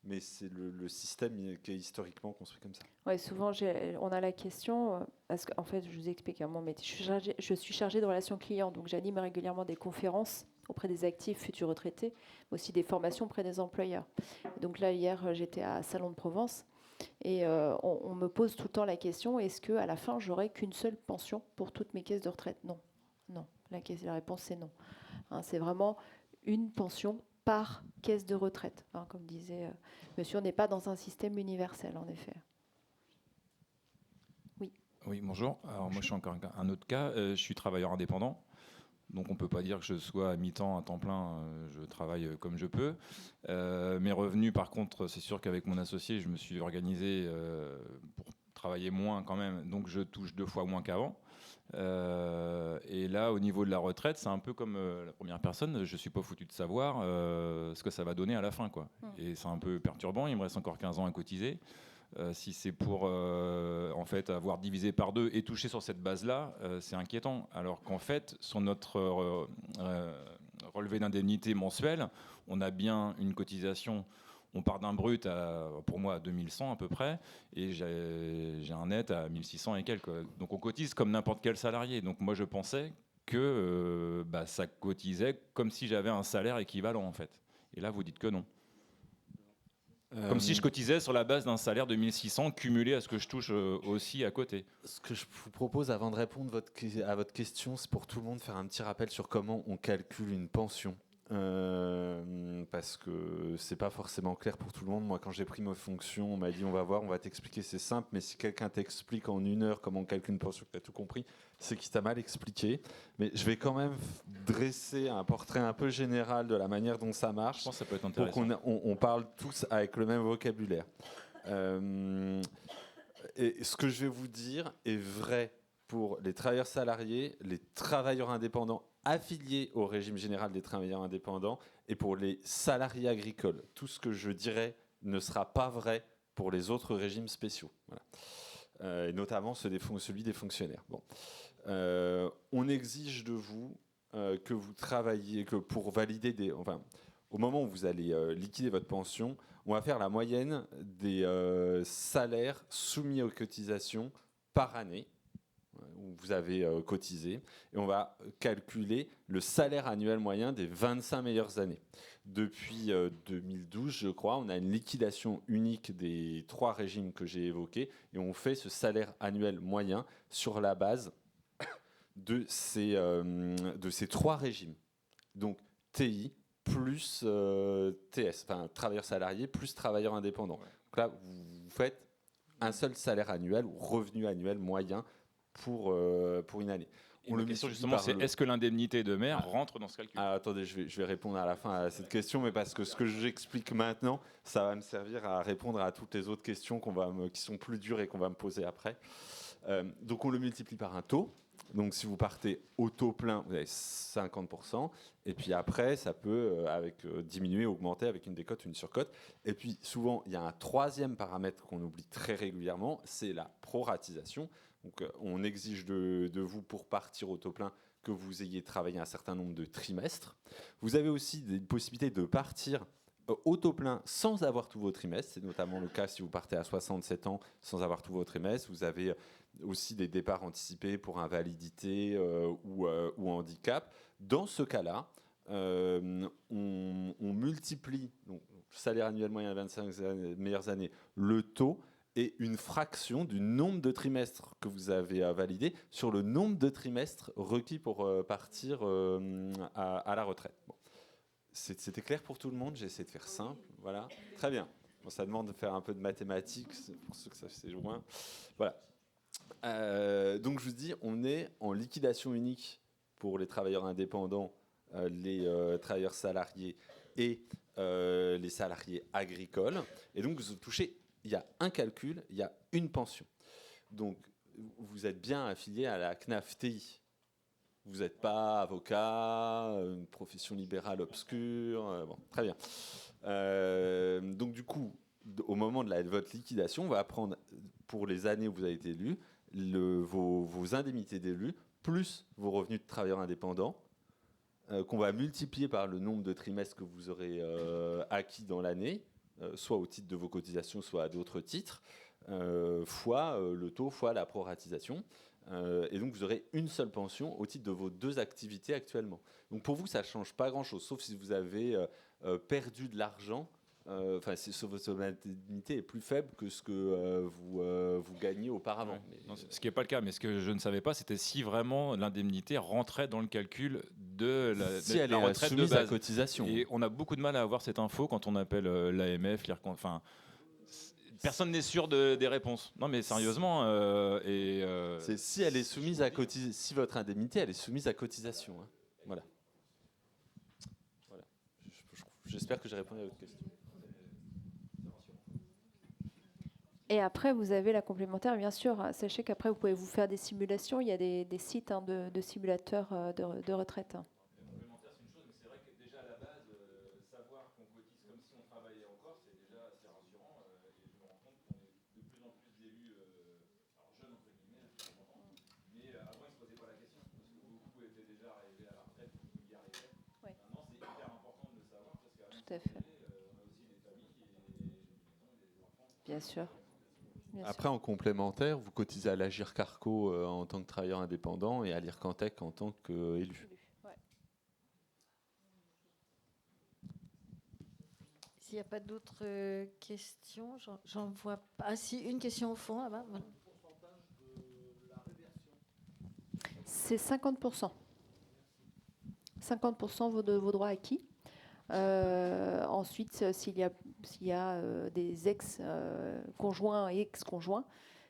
Mais c'est le système qui est historiquement construit comme ça. Oui, souvent, on a la question, parce qu'en fait, je vous explique, mon métier, je suis chargée de relations clients, donc j'anime régulièrement des conférences auprès des actifs futurs retraités, mais aussi des formations auprès des employeurs. Donc là, hier, j'étais à Salon de Provence, et on me pose tout le temps la question, est-ce qu'à la fin, j'aurai qu'une seule pension pour toutes mes caisses de retraite ? Non. La réponse, c'est non. C'est vraiment une pension par caisse de retraite. Comme disait monsieur, on n'est pas dans un système universel, en effet. Oui, bonjour. Alors moi, je suis encore un autre cas. Je suis travailleur indépendant. Donc on ne peut pas dire que je sois à mi-temps, à temps plein. Je travaille comme je peux. Mes revenus, par contre, c'est sûr qu'avec mon associé, je me suis organisé pour travailler moins quand même. Donc je touche 2 fois moins qu'avant. Et là, au niveau de la retraite, c'est un peu comme la première personne. Je ne suis pas foutu de savoir ce que ça va donner à la fin, quoi. Et c'est un peu perturbant. Il me reste encore 15 ans à cotiser. Si c'est pour en fait avoir divisé par 2 et toucher sur cette base-là, c'est inquiétant. Alors qu'en fait, sur notre relevé d'indemnité mensuel, on a bien une cotisation. On part d'un brut pour moi à 2100 à peu près, et j'ai un net à 1600 et quelques. Donc on cotise comme n'importe quel salarié. Donc moi je pensais que ça cotisait comme si j'avais un salaire équivalent en fait. Et là vous dites que non. Comme si je cotisais sur la base d'un salaire de 1600 cumulé à ce que je touche aussi à côté. Ce que je vous propose avant de répondre à votre question, c'est pour tout le monde faire un petit rappel sur comment on calcule une pension. Parce que c'est pas forcément clair pour tout le monde. Moi, quand j'ai pris mes fonctions, on m'a dit on va t'expliquer, c'est simple, mais si quelqu'un t'explique en 1 heure comment on calcule une pension, que tu as tout compris, c'est qu'il t'a mal expliqué. Mais je vais quand même dresser un portrait un peu général de la manière dont ça marche. Je pense que ça peut être intéressant. Pour qu'on parle tous avec le même vocabulaire. Et ce que je vais vous dire est vrai pour les travailleurs salariés, les travailleurs indépendants affiliés au régime général des travailleurs indépendants et pour les salariés agricoles. Tout ce que je dirais ne sera pas vrai pour les autres régimes spéciaux. Voilà. Et notamment celui des fonctionnaires. Bon. On exige de vous que vous travailliez, que pour valider au moment où vous allez liquider votre pension, on va faire la moyenne des salaires soumis aux cotisations par année où vous avez cotisé, et on va calculer le salaire annuel moyen des 25 meilleures années. Depuis 2012, je crois, on a une liquidation unique des 3 régimes que j'ai évoqués, et on fait ce salaire annuel moyen sur la base de ces 3 régimes. Donc TI plus TS, enfin travailleur salarié plus travailleur indépendant. Donc là, vous faites un seul salaire annuel ou revenu annuel moyen pour une année. La question justement, c'est est-ce que l'indemnité de mère rentre dans ce calcul ? Attendez, je vais répondre à la fin à cette question, mais parce que ce que j'explique maintenant, ça va me servir à répondre à toutes les autres questions qui sont plus dures et qu'on va me poser après. Donc on le multiplie par un taux. Donc si vous partez au taux plein, vous avez 50%. Et puis après, ça peut diminuer, augmenter avec une décote, une surcote. Et puis souvent, il y a un troisième paramètre qu'on oublie très régulièrement, c'est la proratisation. Donc on exige de vous, pour partir au taux plein, que vous ayez travaillé un certain nombre de trimestres. Vous avez aussi des possibilités de partir au taux plein sans avoir tous vos trimestres. C'est notamment le cas si vous partez à 67 ans sans avoir tous vos trimestres. Vous avez aussi des départs anticipés pour invalidité ou handicap. Dans ce cas-là, on multiplie donc, le salaire annuel moyen de 25 meilleures années, le taux, et une fraction du nombre de trimestres que vous avez validé sur le nombre de trimestres requis pour partir à la retraite. Bon. C'était clair pour tout le monde? J'ai essayé de faire simple. Voilà. Très bien. Bon, ça demande de faire un peu de mathématiques, pour ceux que ça fait loin. Voilà. Donc je vous dis, on est en liquidation unique pour les travailleurs indépendants, les travailleurs salariés et les salariés agricoles. Et donc vous touchez, il y a un calcul, il y a une pension. Donc vous êtes bien affilié à la CNAF-TI. Vous n'êtes pas avocat, une profession libérale obscure. Bon, très bien. Donc du coup, au moment de votre liquidation, on va prendre, pour les années où vous avez été élu, vos indemnités d'élu, plus vos revenus de travailleurs indépendants, qu'on va multiplier par le nombre de trimestres que vous aurez acquis dans l'année, soit au titre de vos cotisations, soit à d'autres titres, fois le taux, fois la proratisation. Et donc vous aurez une seule pension au titre de vos deux activités actuellement. Donc pour vous, ça ne change pas grand-chose, sauf si vous avez perdu de l'argent. Enfin, votre indemnité est plus faible que ce que vous gagnez auparavant. Ouais. Non, ce qui n'est pas le cas, mais ce que je ne savais pas, c'était si vraiment l'indemnité rentrait dans le calcul de la retraite de base. À cotisation. Et on a beaucoup de mal à avoir cette info quand on appelle l'AMF, l'IRCON. Enfin, personne n'est sûr des réponses. Non, mais sérieusement. C'est si elle est soumise à si votre indemnité elle est soumise à cotisation. Hein. Voilà. J'espère que j'ai répondu à votre question. Et après, vous avez la complémentaire, bien sûr. Sachez qu'après, vous pouvez vous faire des simulations. Il y a des sites de simulateurs de retraite. La complémentaire, c'est une chose, mais c'est vrai que déjà à la base, savoir qu'on cotise comme si on travaillait encore, c'est déjà assez rassurant. Et je me rends compte qu'on est de plus en plus d'élus, alors jeunes entre guillemets, mais avant, ils ne se posaient pas la question, parce que beaucoup étaient déjà arrivés à la retraite, ou y arrivaient. Ouais. Maintenant, c'est hyper important de le savoir, parce qu'à tout à fait. On a aussi des familles et des enfants. Bien sûr. Après, en complémentaire, vous cotisez à l'Agir Carco en tant que travailleur indépendant et à l'IRCANTEC en tant qu'élu. Ouais. S'il n'y a pas d'autres questions, j'en vois pas. Ah si, une question au fond là-bas. Voilà. C'est 50%. 50% de vos droits acquis. Ensuite, s'il y a des ex-conjoints et ex-conjoints,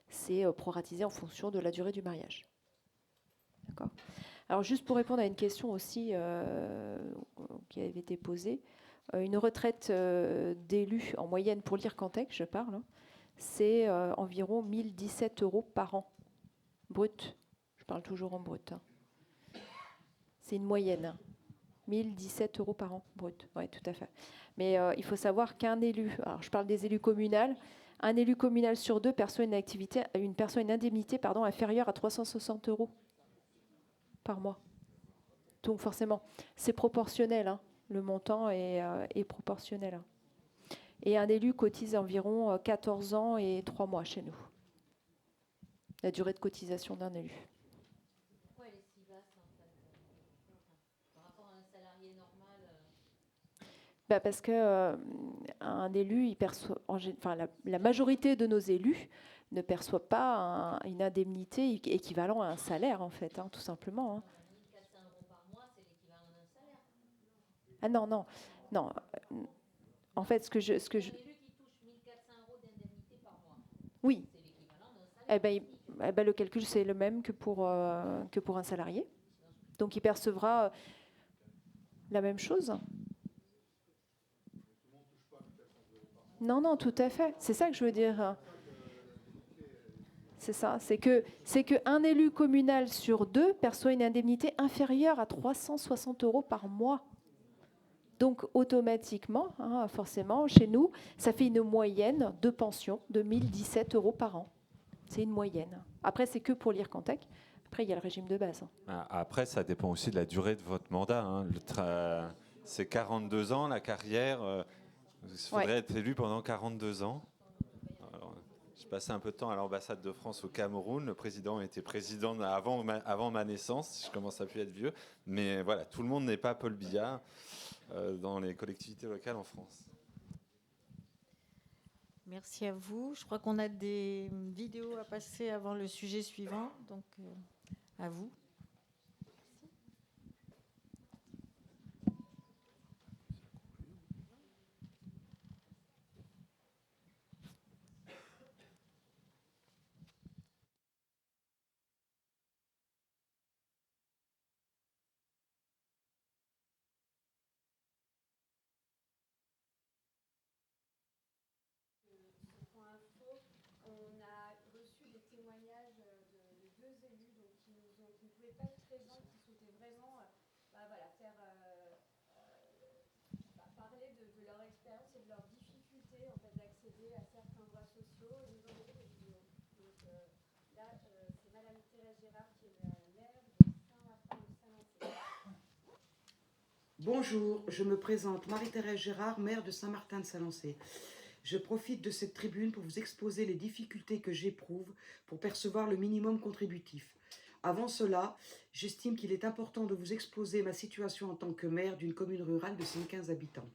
c'est proratisé en fonction de la durée du mariage. D'accord. Alors, juste pour répondre à une question aussi qui avait été posée, une retraite d'élu en moyenne pour l'IRCANTEC, je parle, c'est environ 1 017 € par an, brut. Je parle toujours en brut. Hein. C'est une moyenne. 1 017 € par an, brut. Oui, tout à fait. Mais il faut savoir qu'un élu, alors je parle des élus communaux, un élu communal sur deux perçoit une indemnité inférieure à 360 € par mois. Donc forcément, c'est proportionnel. Hein. Le montant est proportionnel. Hein. Et un élu cotise environ 14 ans et 3 mois chez nous. La durée de cotisation d'un élu. Parce que un élu, il perçoit, la majorité de nos élus ne perçoit pas une indemnité équivalent à un salaire, en fait, hein, tout simplement. Hein. 1 400 € par mois, c'est l'équivalent d'un salaire. Ah non. En fait, ce que je... Un élu qui touche 1 400 € d'indemnité par mois. Oui. C'est l'équivalent d'un salaire. Le calcul, c'est le même que pour un salarié. Donc, il percevra la même chose. Non, tout à fait. C'est ça que je veux dire. C'est ça. C'est que un élu communal sur 2 perçoit une indemnité inférieure à 360 € par mois. Donc automatiquement, hein, forcément, chez nous, ça fait une moyenne de pension de 1 017 € par an. C'est une moyenne. Après, c'est que pour l'IRCANTEC. Après, il y a le régime de base. Après, ça dépend aussi de la durée de votre mandat. Hein. C'est 42 ans, la carrière. Il faudrait être élu pendant 42 ans. Alors, j'ai passé un peu de temps à l'ambassade de France au Cameroun. Le président était président avant ma naissance. Je commence à plus être vieux. Mais voilà, tout le monde n'est pas Paul Biya dans les collectivités locales en France. Merci à vous. Je crois qu'on a des vidéos à passer avant le sujet suivant. Donc, à vous. On a reçu des témoignages de 2 élus donc, qui ne pouvaient pas être présents, qui souhaitaient vraiment faire parler de leur expérience et de leurs difficultés en fait, d'accéder à certains droits sociaux. Et nous avons des vidéos. Donc là, c'est Madame Thérèse Gérard qui est la maire de Saint-Martin-de-Saint-Lancé. Bonjour, je me présente Marie-Thérèse Gérard, maire de Saint-Martin-de-Saint-Lancé. Je profite de cette tribune pour vous exposer les difficultés que j'éprouve pour percevoir le minimum contributif. Avant cela, j'estime qu'il est important de vous exposer ma situation en tant que maire d'une commune rurale de 115 habitants.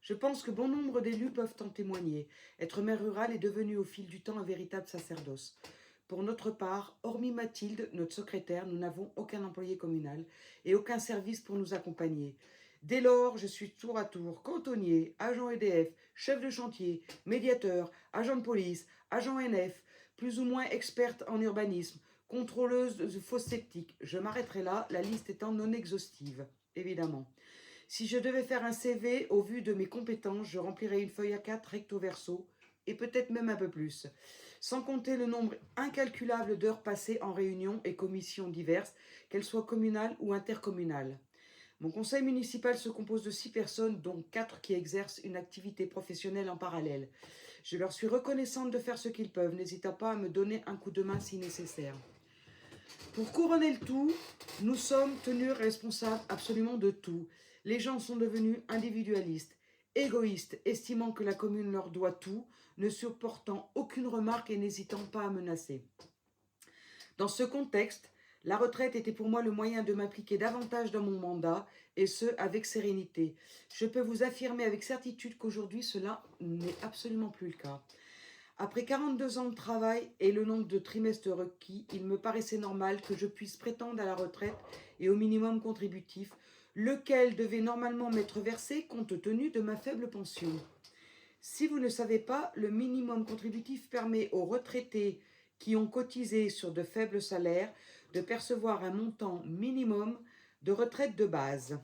Je pense que bon nombre d'élus peuvent en témoigner. Être maire rural est devenu au fil du temps un véritable sacerdoce. Pour notre part, hormis Mathilde, notre secrétaire, nous n'avons aucun employé communal et aucun service pour nous accompagner. Dès lors, je suis tour à tour cantonnier, agent EDF, chef de chantier, médiateur, agent de police, agent NF, plus ou moins experte en urbanisme, contrôleuse de fosses septiques. Je m'arrêterai là, la liste étant non exhaustive, évidemment. Si je devais faire un CV au vu de mes compétences, je remplirais une feuille A4 recto verso, et peut-être même un peu plus. Sans compter le nombre incalculable d'heures passées en réunions et commissions diverses, qu'elles soient communales ou intercommunales. Mon conseil municipal se compose de 6 personnes, dont 4 qui exercent une activité professionnelle en parallèle. Je leur suis reconnaissante de faire ce qu'ils peuvent, n'hésitant pas à me donner un coup de main si nécessaire. Pour couronner le tout, nous sommes tenus responsables absolument de tout. Les gens sont devenus individualistes, égoïstes, estimant que la commune leur doit tout, ne supportant aucune remarque et n'hésitant pas à menacer. Dans ce contexte, la retraite était pour moi le moyen de m'impliquer davantage dans mon mandat, et ce, avec sérénité. Je peux vous affirmer avec certitude qu'aujourd'hui, cela n'est absolument plus le cas. Après 42 ans de travail et le nombre de trimestres requis, il me paraissait normal que je puisse prétendre à la retraite et au minimum contributif, lequel devait normalement m'être versé compte tenu de ma faible pension. Si vous ne savez pas, le minimum contributif permet aux retraités qui ont cotisé sur de faibles salaires de percevoir un montant minimum de retraite de base.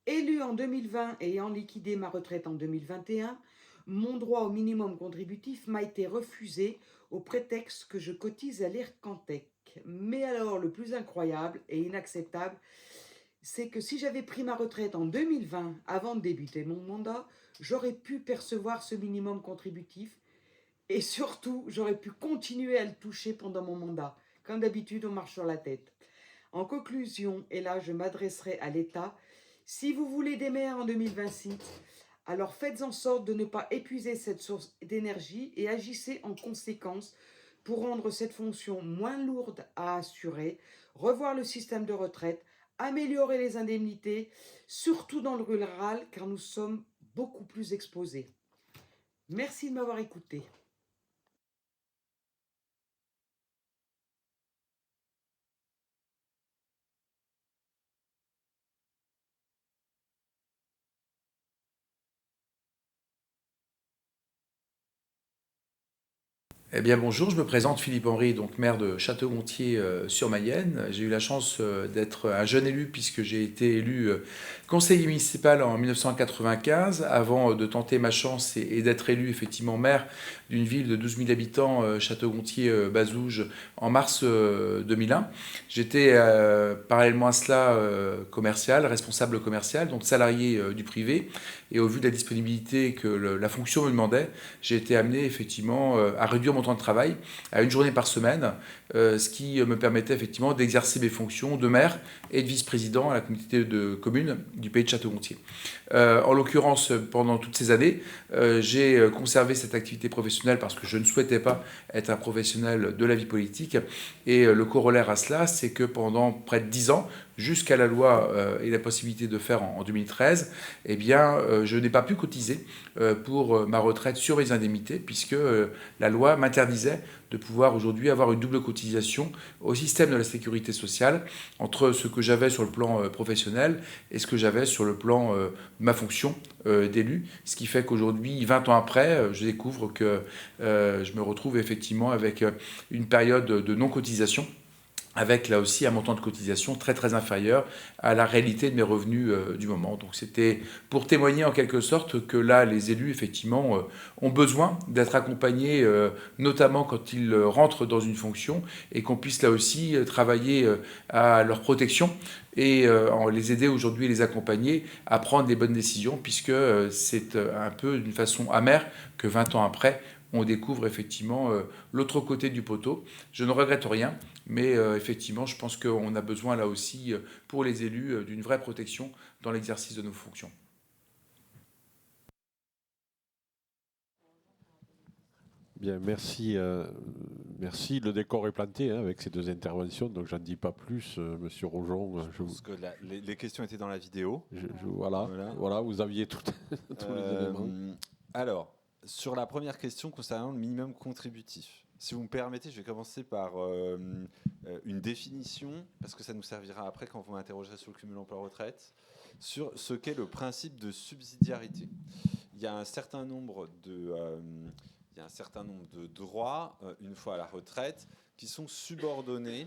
Élu en 2020 et ayant liquidé ma retraite en 2021, mon droit au minimum contributif m'a été refusé au prétexte que je cotise à l'IRCANTEC. Mais alors, le plus incroyable et inacceptable, c'est que si j'avais pris ma retraite en 2020, avant de débuter mon mandat, j'aurais pu percevoir ce minimum contributif et surtout, j'aurais pu continuer à le toucher pendant mon mandat. Comme d'habitude, on marche sur la tête. En conclusion, et là je m'adresserai à l'État, si vous voulez des maires en 2026, alors faites en sorte de ne pas épuiser cette source d'énergie et agissez en conséquence pour rendre cette fonction moins lourde à assurer, revoir le système de retraite, améliorer les indemnités, surtout dans le rural car nous sommes beaucoup plus exposés. Merci de m'avoir écouté. Eh bien bonjour, je me présente Philippe Henry, donc maire de Château-Gontier sur Mayenne. J'ai eu la chance d'être un jeune élu puisque j'ai été élu conseiller municipal en 1995 avant de tenter ma chance et d'être élu effectivement maire d'une ville de 12 000 habitants, Château-Gontier-Bazouges, en mars 2001. J'étais parallèlement à cela commercial, responsable commercial, donc salarié du privé. Et au vu de la disponibilité que la fonction me demandait, j'ai été amené effectivement à réduire mon temps de travail à une journée par semaine, ce qui me permettait effectivement d'exercer mes fonctions de maire et de vice-président à la communauté de communes du pays de Château-Gontier. En l'occurrence, pendant toutes ces années, j'ai conservé cette activité professionnelle parce que je ne souhaitais pas être un professionnel de la vie politique. Et le corollaire à cela, c'est que pendant près de 10 ans, jusqu'à la loi et la possibilité de faire en 2013, eh bien, je n'ai pas pu cotiser pour ma retraite sur mes indemnités, puisque la loi m'interdisait de pouvoir aujourd'hui avoir une double cotisation au système de la sécurité sociale entre ce que j'avais sur le plan professionnel et ce que j'avais sur le plan de ma fonction d'élu. Ce qui fait qu'aujourd'hui, 20 ans après, je découvre que je me retrouve effectivement avec une période de non-cotisation, avec là aussi un montant de cotisation très très inférieur à la réalité de mes revenus du moment. Donc c'était pour témoigner en quelque sorte que là, les élus, effectivement, ont besoin d'être accompagnés, notamment quand ils rentrent dans une fonction, et qu'on puisse là aussi travailler à leur protection et les aider aujourd'hui et les accompagner à prendre les bonnes décisions, puisque c'est un peu d'une façon amère que 20 ans après, on découvre effectivement l'autre côté du poteau. Je ne regrette rien, mais effectivement, je pense qu'on a besoin là aussi, pour les élus, d'une vraie protection dans l'exercice de nos fonctions. Bien, merci. Merci. Le décor est planté avec ces deux interventions, donc j'en dis pas plus, Monsieur Rojon. Je pense que les questions étaient dans la vidéo. Voilà, vous aviez tous les éléments. Alors, sur la première question concernant le minimum contributif, si vous me permettez, je vais commencer par une définition, parce que ça nous servira après quand vous m'interrogerez sur le cumul emploi-retraite, sur ce qu'est le principe de subsidiarité. Il y a un certain nombre de droits, une fois à la retraite, qui sont subordonnés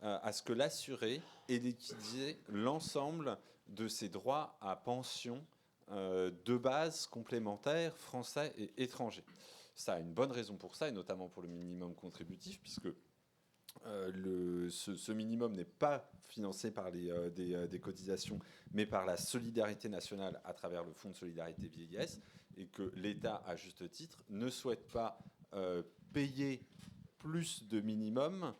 à ce que l'assuré ait liquidé l'ensemble de ses droits à pension de base complémentaires français et étrangers. Ça a une bonne raison pour ça, et notamment pour le minimum contributif, puisque ce minimum n'est pas financé par des cotisations, mais par la solidarité nationale à travers le Fonds de solidarité vieillesse, et que l'État, à juste titre, ne souhaite pas payer plus de minimum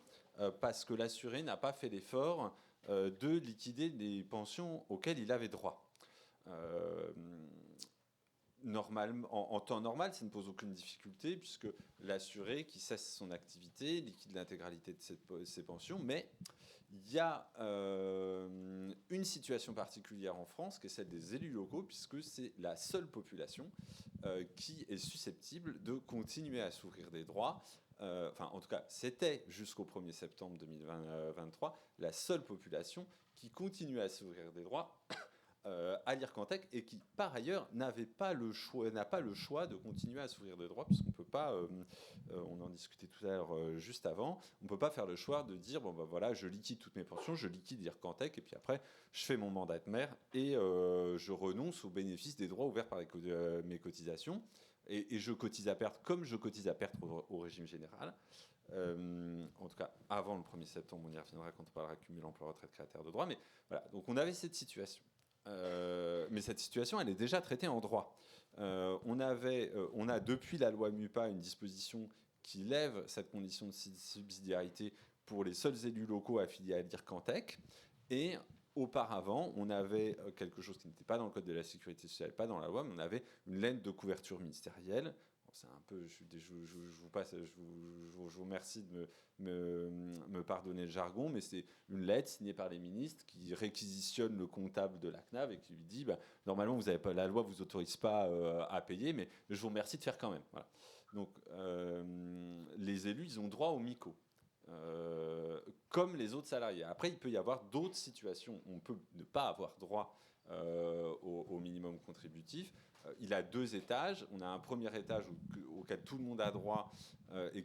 parce que l'assuré n'a pas fait l'effort de liquider les pensions auxquelles il avait droit. En temps normal, ça ne pose aucune difficulté puisque l'assuré qui cesse son activité liquide l'intégralité de ses pensions, mais il y a une situation particulière en France qui est celle des élus locaux, puisque c'est la seule population qui est susceptible de continuer à s'ouvrir des droits. En tout cas, c'était jusqu'au 1er septembre 2023 la seule population qui continuait à s'ouvrir des droits à l'Ircantec, et qui par ailleurs n'a pas le choix de continuer à s'ouvrir des droits, puisqu'on peut pas, on en discutait tout à l'heure juste avant, on ne peut pas faire le choix de dire bon ben voilà, je liquide toutes mes pensions, je liquide l'Ircantec, et puis après je fais mon mandat de maire et je renonce au bénéfice des droits ouverts par mes cotisations, et je cotise à perte comme je cotise à perte au régime général. En tout cas avant le 1er septembre, on y reviendra quand on parlera cumul emploi-retraite créateur de droits, mais voilà, donc on avait cette situation. Mais cette situation, elle est déjà traitée en droit. On a depuis la loi MUPA une disposition qui lève cette condition de subsidiarité pour les seuls élus locaux affiliés à l'Ircantec. Et auparavant, on avait quelque chose qui n'était pas dans le Code de la Sécurité sociale, pas dans la loi, mais on avait une lettre de couverture ministérielle. C'est un peu, je vous remercie de me pardonner le jargon, mais c'est une lettre signée par les ministres qui réquisitionne le comptable de la CNAV et qui lui dit normalement vous avez pas, la loi vous autorise pas à payer, mais je vous remercie de faire quand même. Voilà. Donc les élus, ils ont droit au MICO. Comme les autres salariés. Après, il peut y avoir d'autres situations où on peut ne pas avoir droit au minimum contributif. Il a 2 étages. On a un premier étage auquel tout le monde a droit et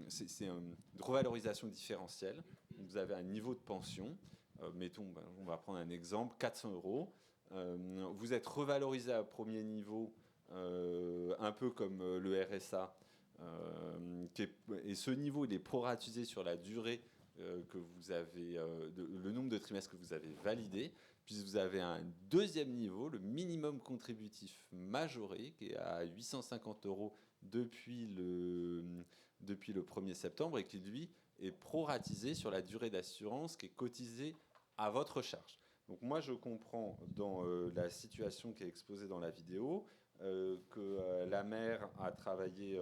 c'est une revalorisation différentielle. Vous avez un niveau de pension. Mettons, on va prendre un exemple, 400 €. Vous êtes revalorisé à premier niveau, un peu comme le RSA. Et ce niveau, il est proratisé sur la durée que vous avez, le nombre de trimestres que vous avez validé. Puis vous avez un deuxième niveau, le minimum contributif majoré, qui est à 850 € depuis le 1er septembre et qui, lui, est proratisé sur la durée d'assurance qui est cotisée à votre charge. Donc moi, je comprends dans la situation qui est exposée dans la vidéo que la mère a travaillé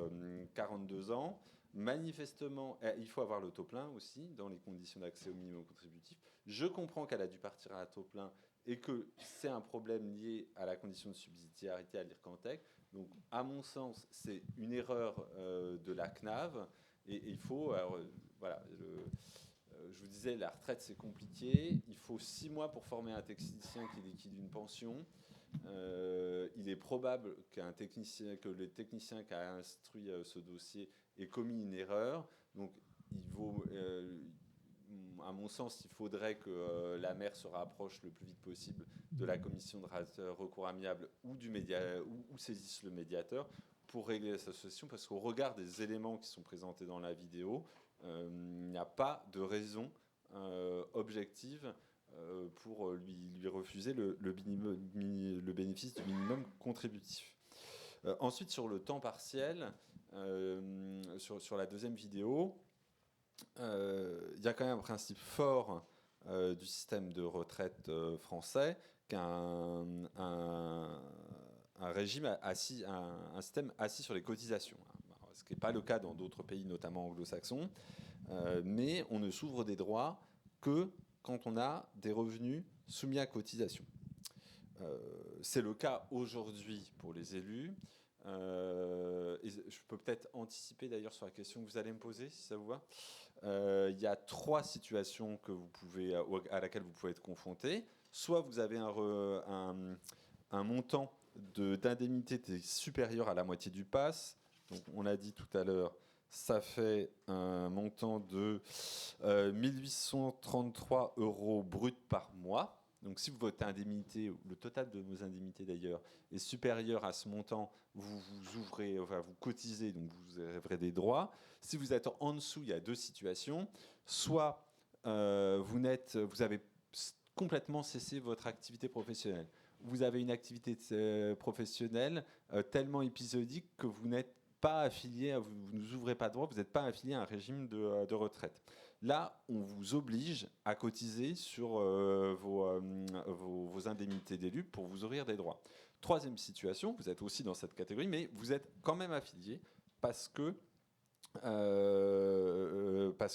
42 ans. Manifestement, il faut avoir le taux plein aussi dans les conditions d'accès au minimum contributif. Je comprends qu'elle a dû partir à taux plein et que c'est un problème lié à la condition de subsidiarité à l'IRCANTEC. Donc, à mon sens, c'est une erreur de la CNAV et il faut... voilà, je vous disais, la retraite, c'est compliqué. Il faut 6 mois pour former un technicien qui liquide une pension. Il est probable que le technicien qui a instruit ce dossier ait commis une erreur. Donc, à mon sens, il faudrait que la mère se rapproche le plus vite possible de la commission de recours amiable ou saisisse le médiateur pour régler la situation, parce qu'au regard des éléments qui sont présentés dans la vidéo, il n'y a pas de raison objective pour lui refuser le bénéfice du minimum contributif. Ensuite, sur le temps partiel, sur la deuxième vidéo, il y a quand même un principe fort du système de retraite français qu'un régime assis, un système assis sur les cotisations, ce qui n'est pas le cas dans d'autres pays, notamment anglo-saxons, mais on ne s'ouvre des droits que quand on a des revenus soumis à cotisation. C'est le cas aujourd'hui pour les élus. Et je peux peut-être anticiper d'ailleurs sur la question que vous allez me poser, si ça vous va. Il y a 3 situations à laquelle vous pouvez être confronté. Soit vous avez un montant d'indemnité supérieur à la moitié du PASS. Donc, on l'a dit tout à l'heure, ça fait un montant de 1833 € bruts par mois. Donc, si votre indemnité, le total de vos indemnités d'ailleurs, est supérieur à ce montant, vous cotisez, donc vous aurez des droits. Si vous êtes en dessous, il y a 2 situations. Soit vous avez complètement cessé votre activité professionnelle. Vous avez une activité professionnelle tellement épisodique que vous n'êtes pas affilié, vous ne ouvrez pas de droit, vous n'êtes pas affilié à un régime de retraite. Là, on vous oblige à cotiser sur vos indemnités d'élu pour vous ouvrir des droits. Troisième situation, vous êtes aussi dans cette catégorie, mais vous êtes quand même affilié parce que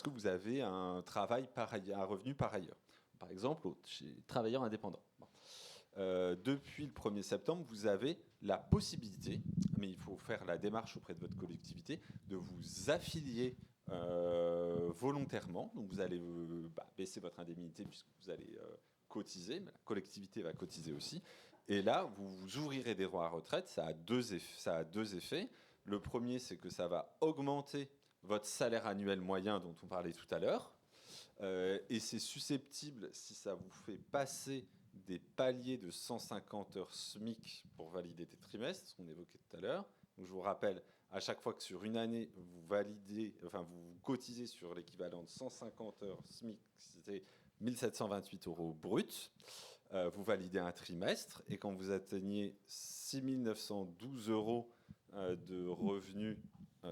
vous avez un travail un revenu par ailleurs. Par exemple, chez travailleurs indépendants. Depuis le 1er septembre, vous avez la possibilité, mais il faut faire la démarche auprès de votre collectivité, de vous affilier volontairement. Donc vous allez baisser votre indemnité puisque vous allez cotiser, mais la collectivité va cotiser aussi. Et là, vous ouvrirez des droits à retraite. Ça a deux effets. Le premier, c'est que ça va augmenter votre salaire annuel moyen dont on parlait tout à l'heure. Et c'est susceptible, si ça vous fait passer des paliers de 150 heures SMIC pour valider des trimestres, ce qu'on évoquait tout à l'heure. Donc, je vous rappelle, à chaque fois que sur une année, vous cotisez sur l'équivalent de 150 heures SMIC, c'était 1728 € bruts, vous validez un trimestre, et quand vous atteignez 6 912 € de revenus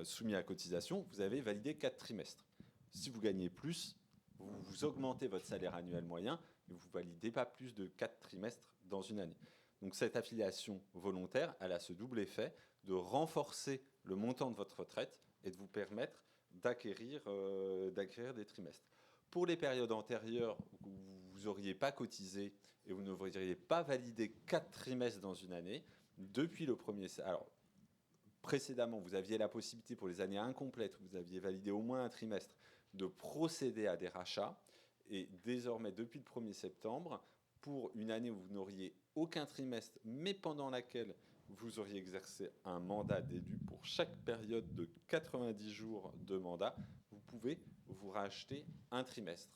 soumis à cotisation, vous avez validé 4 trimestres. Si vous gagnez plus, vous augmentez votre salaire annuel moyen, mais vous ne validez pas plus de 4 trimestres dans une année. Donc cette affiliation volontaire, elle a ce double effet de renforcer le montant de votre retraite et de vous permettre d'acquérir des trimestres. Pour les périodes antérieures où vous n'auriez pas cotisé et vous n'auriez pas validé 4 trimestres dans une année, depuis le 1er... Alors, précédemment, vous aviez la possibilité pour les années incomplètes où vous aviez validé au moins un trimestre de procéder à des rachats. Et désormais, depuis le 1er septembre, pour une année où vous n'auriez aucun trimestre, mais pendant laquelle vous auriez exercé un mandat d'élu pour chaque période de 90 jours de mandat. Vous pouvez vous racheter un trimestre.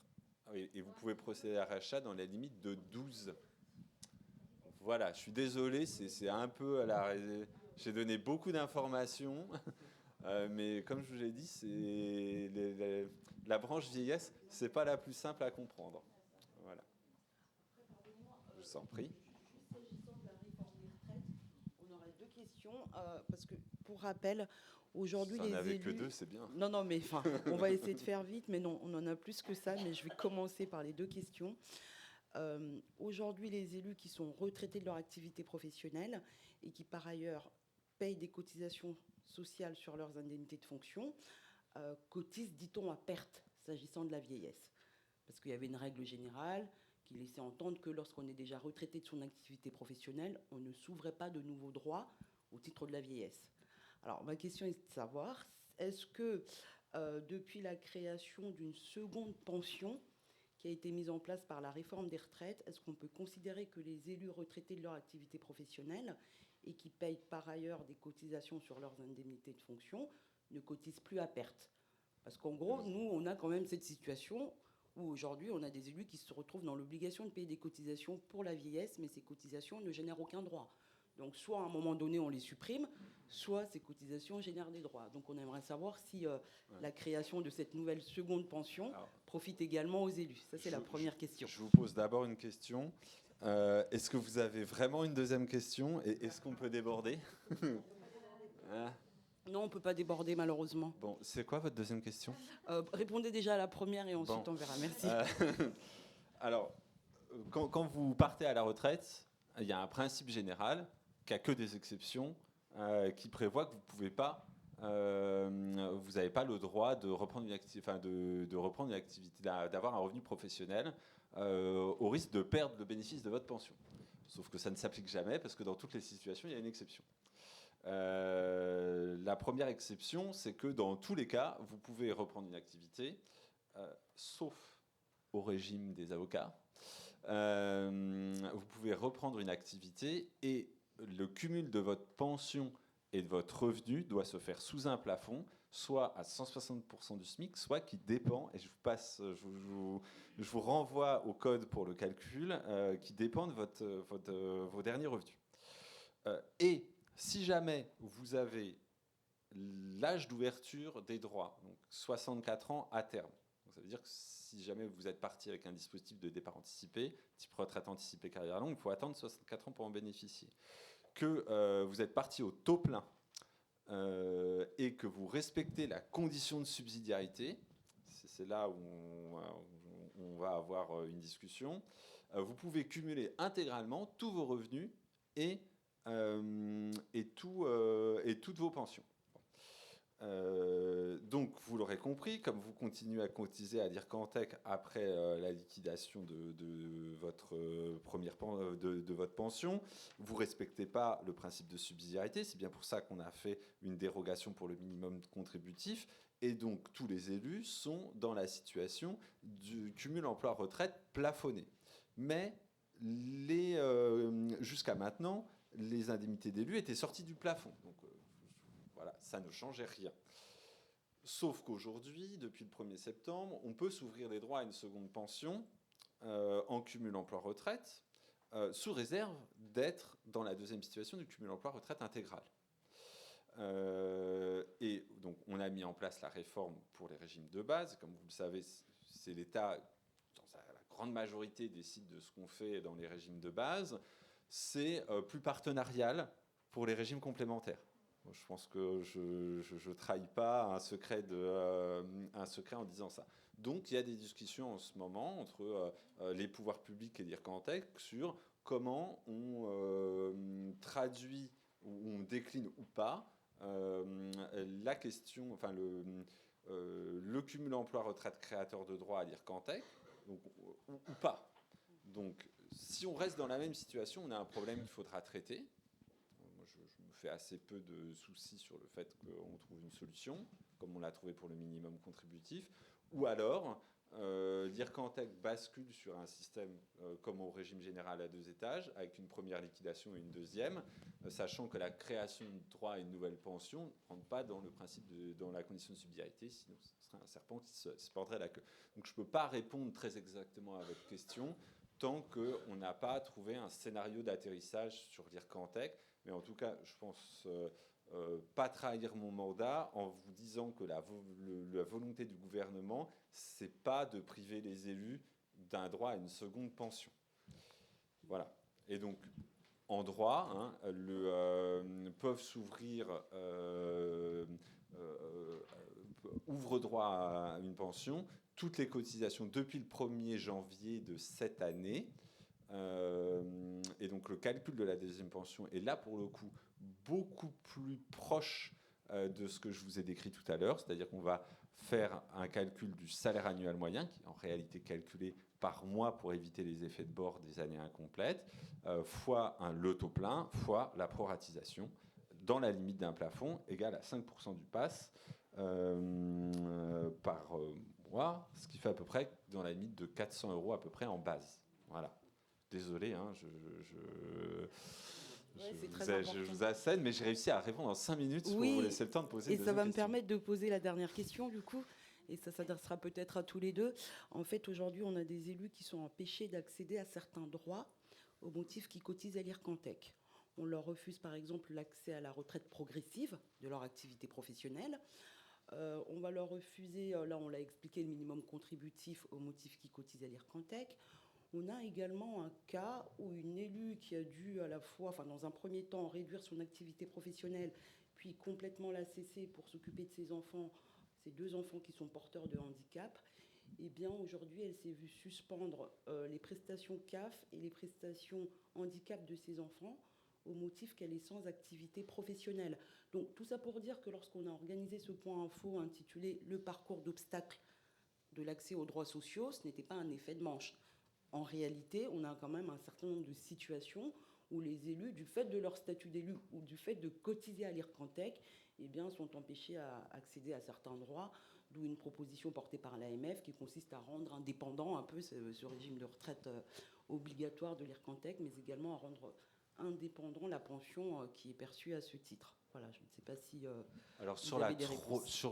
Et vous pouvez procéder à rachat dans la limite de 12. Voilà, je suis désolé, c'est un peu à la... J'ai donné beaucoup d'informations, mais comme je vous l'ai dit, la branche vieillesse, c'est pas la plus simple à comprendre. Voilà. Je vous en prie. S'agissant de la réforme des retraites, on aurait deux questions, parce que pour rappel, aujourd'hui Si on les n'avait élus... que deux, c'est bien. Non, mais enfin, on va essayer de faire vite, mais non, on en a plus que ça, mais je vais commencer par les deux questions. Aujourd'hui, les élus qui sont retraités de leur activité professionnelle et qui, par ailleurs, payent des cotisations sociales sur leurs indemnités de fonction, cotisent, dit-on, à perte, s'agissant de la vieillesse. Parce qu'il y avait une règle générale qui laissait entendre que lorsqu'on est déjà retraité de son activité professionnelle, on ne s'ouvrait pas de nouveaux droits au titre de la vieillesse. Alors, ma question est de savoir, est-ce que depuis la création d'une seconde pension qui a été mise en place par la réforme des retraites, est-ce qu'on peut considérer que les élus retraités de leur activité professionnelle et qui payent par ailleurs des cotisations sur leurs indemnités de fonction ne cotisent plus à perte? Parce qu'en gros, nous, on a quand même cette situation où aujourd'hui, on a des élus qui se retrouvent dans l'obligation de payer des cotisations pour la vieillesse, mais ces cotisations ne génèrent aucun droit. Donc soit à un moment donné, on les supprime, soit ces cotisations génèrent des droits. Donc on aimerait savoir si la création de cette nouvelle seconde pension profite également aux élus. Ça, c'est la première question. Je vous pose d'abord une question. Est-ce que vous avez vraiment une deuxième question et est-ce qu'on peut déborder? Non, on ne peut pas déborder, malheureusement. Bon, c'est quoi votre deuxième question? Répondez déjà à la première et ensuite on verra. Merci. Alors, quand vous partez à la retraite, il y a un principe général qui n'a que des exceptions, qui prévoit que vous pouvez pas, vous n'avez pas le droit de reprendre une activité, de reprendre une activité, d'avoir un revenu professionnel, au risque de perdre le bénéfice de votre pension. Sauf que ça ne s'applique jamais parce que dans toutes les situations, il y a une exception. La première exception, c'est que dans tous les cas, vous pouvez reprendre une activité, sauf au régime des avocats. Vous pouvez reprendre une activité et le cumul de votre pension et de votre revenu doit se faire sous un plafond, soit à 160% du SMIC, soit qui dépend, et je vous renvoie au code pour le calcul, qui dépend de vos derniers revenus. Et si jamais vous avez l'âge d'ouverture des droits, donc 64 ans à terme, donc ça veut dire que si jamais vous êtes parti avec un dispositif de départ anticipé, type retraite anticipée carrière longue, il faut attendre 64 ans pour en bénéficier. Que vous êtes parti au taux plein et que vous respectez la condition de subsidiarité, c'est là où on va avoir une discussion, vous pouvez cumuler intégralement tous vos revenus et toutes vos pensions. Donc, vous l'aurez compris, comme vous continuez à cotiser à l'Ircantec après la liquidation de votre pension, vous ne respectez pas le principe de subsidiarité. C'est bien pour ça qu'on a fait une dérogation pour le minimum contributif. Et donc, tous les élus sont dans la situation du cumul emploi-retraite plafonné. Mais jusqu'à maintenant, les indemnités d'élus étaient sorties du plafond. Donc, voilà, ça ne changeait rien. Sauf qu'aujourd'hui, depuis le 1er septembre, on peut s'ouvrir des droits à une seconde pension en cumul emploi-retraite, sous réserve d'être dans la deuxième situation du cumul emploi-retraite intégral. Et donc, on a mis en place la réforme pour les régimes de base. Comme vous le savez, c'est l'État, dans la grande majorité, décide de ce qu'on fait dans les régimes de base. C'est plus partenarial pour les régimes complémentaires. Je pense que je ne trahis pas un secret en disant ça. Donc, il y a des discussions en ce moment entre les pouvoirs publics et l'Ircantec sur comment on traduit ou on décline ou pas la question, enfin le cumul emploi-retraite créateur de droits à l'Ircantec, ou pas. Donc, si on reste dans la même situation, on a un problème qu'il faudra traiter. Moi, je me fais assez peu de soucis sur le fait qu'on trouve une solution, comme on l'a trouvé pour le minimum contributif. Ou alors, l'IRCANTEC bascule sur un système comme au régime général à 2 étages, avec une première liquidation et une deuxième, sachant que la création de droit à une nouvelle pension ne rentre pas dans le principe dans la condition de subsidiarité, sinon ce serait un serpent qui se mordrait la queue. Donc je ne peux pas répondre très exactement à votre question tant qu'on n'a pas trouvé un scénario d'atterrissage sur l'IRCANTEC, mais en tout cas, je pense pas trahir mon mandat en vous disant que la volonté du gouvernement, c'est pas de priver les élus d'un droit à une seconde pension. Voilà. Et donc, en droit, peuvent s'ouvrir, ouvre droit à une pension, toutes les cotisations depuis le 1er janvier de cette année. Et donc, le calcul de la deuxième pension est là, pour le coup, beaucoup plus proche de ce que je vous ai décrit tout à l'heure, c'est-à-dire qu'on va faire un calcul du salaire annuel moyen, qui est en réalité calculé par mois pour éviter les effets de bord des années incomplètes, fois le taux plein, fois la proratisation, dans la limite d'un plafond égal à 5% du PAS par mois, ce qui fait à peu près dans la limite de 400 € à peu près en base. Voilà. Désolé, hein, je vous assène, mais j'ai réussi à répondre en 5 minutes pour vous laisser le temps de poser des questions. Et ça va me permettre de poser la dernière question, du coup, et ça s'adressera peut-être à tous les deux. En fait, aujourd'hui, on a des élus qui sont empêchés d'accéder à certains droits au motif qu'ils cotisent à l'IRCANTEC. On leur refuse, par exemple, l'accès à la retraite progressive de leur activité professionnelle. On va leur refuser, là on l'a expliqué, le minimum contributif au motif qu'ils cotisent à l'IRCANTEC. On a également un cas où une élue qui a dû à la fois, enfin dans un premier temps, réduire son activité professionnelle, puis complètement la cesser pour s'occuper de ses enfants, ses 2 enfants qui sont porteurs de handicap, eh bien aujourd'hui elle s'est vue suspendre les prestations CAF et les prestations handicap de ses enfants au motif qu'elle est sans activité professionnelle. Donc tout ça pour dire que lorsqu'on a organisé ce point info intitulé « Le parcours d'obstacles de l'accès aux droits sociaux », ce n'était pas un effet de manche. En réalité, on a quand même un certain nombre de situations où les élus, du fait de leur statut d'élu ou du fait de cotiser à l'IRCANTEC, eh bien, sont empêchés à accéder à certains droits, d'où une proposition portée par l'AMF qui consiste à rendre indépendant un peu ce régime de retraite obligatoire de l'IRCANTEC, mais également à rendre indépendant la pension qui est perçue à ce titre. Voilà, je ne sais pas si alors sur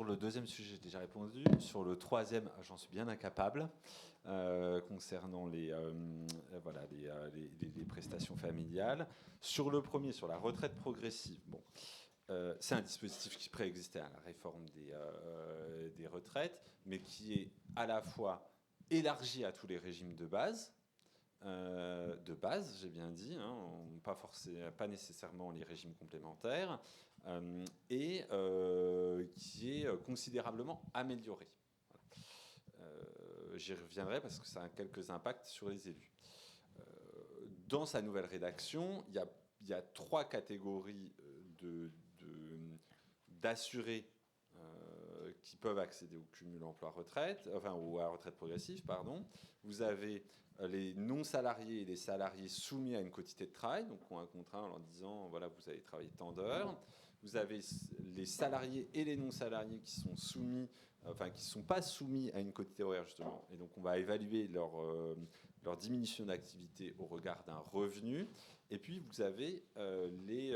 le deuxième sujet, j'ai déjà répondu. Sur le troisième, j'en suis bien incapable concernant les prestations familiales. Sur le premier, sur la retraite progressive, bon, c'est un dispositif qui préexistait à la réforme des retraites, mais qui est à la fois élargi à tous les régimes de base, j'ai bien dit, hein, pas nécessairement les régimes complémentaires, et qui est considérablement amélioré. J'y reviendrai parce que ça a quelques impacts sur les élus. Dans sa nouvelle rédaction, il y a 3 catégories d'assurés qui peuvent accéder au cumul emploi-retraite, enfin ou à la retraite progressive, pardon. Vous avez les non-salariés et les salariés soumis à une quotité de travail, donc ont un contrat en leur disant voilà, vous allez travailler tant d'heures. Vous avez les salariés et les non-salariés qui sont soumis, enfin qui ne sont pas soumis à une quotité horaire justement, et donc on va évaluer leur diminution d'activité au regard d'un revenu. Et puis vous avez les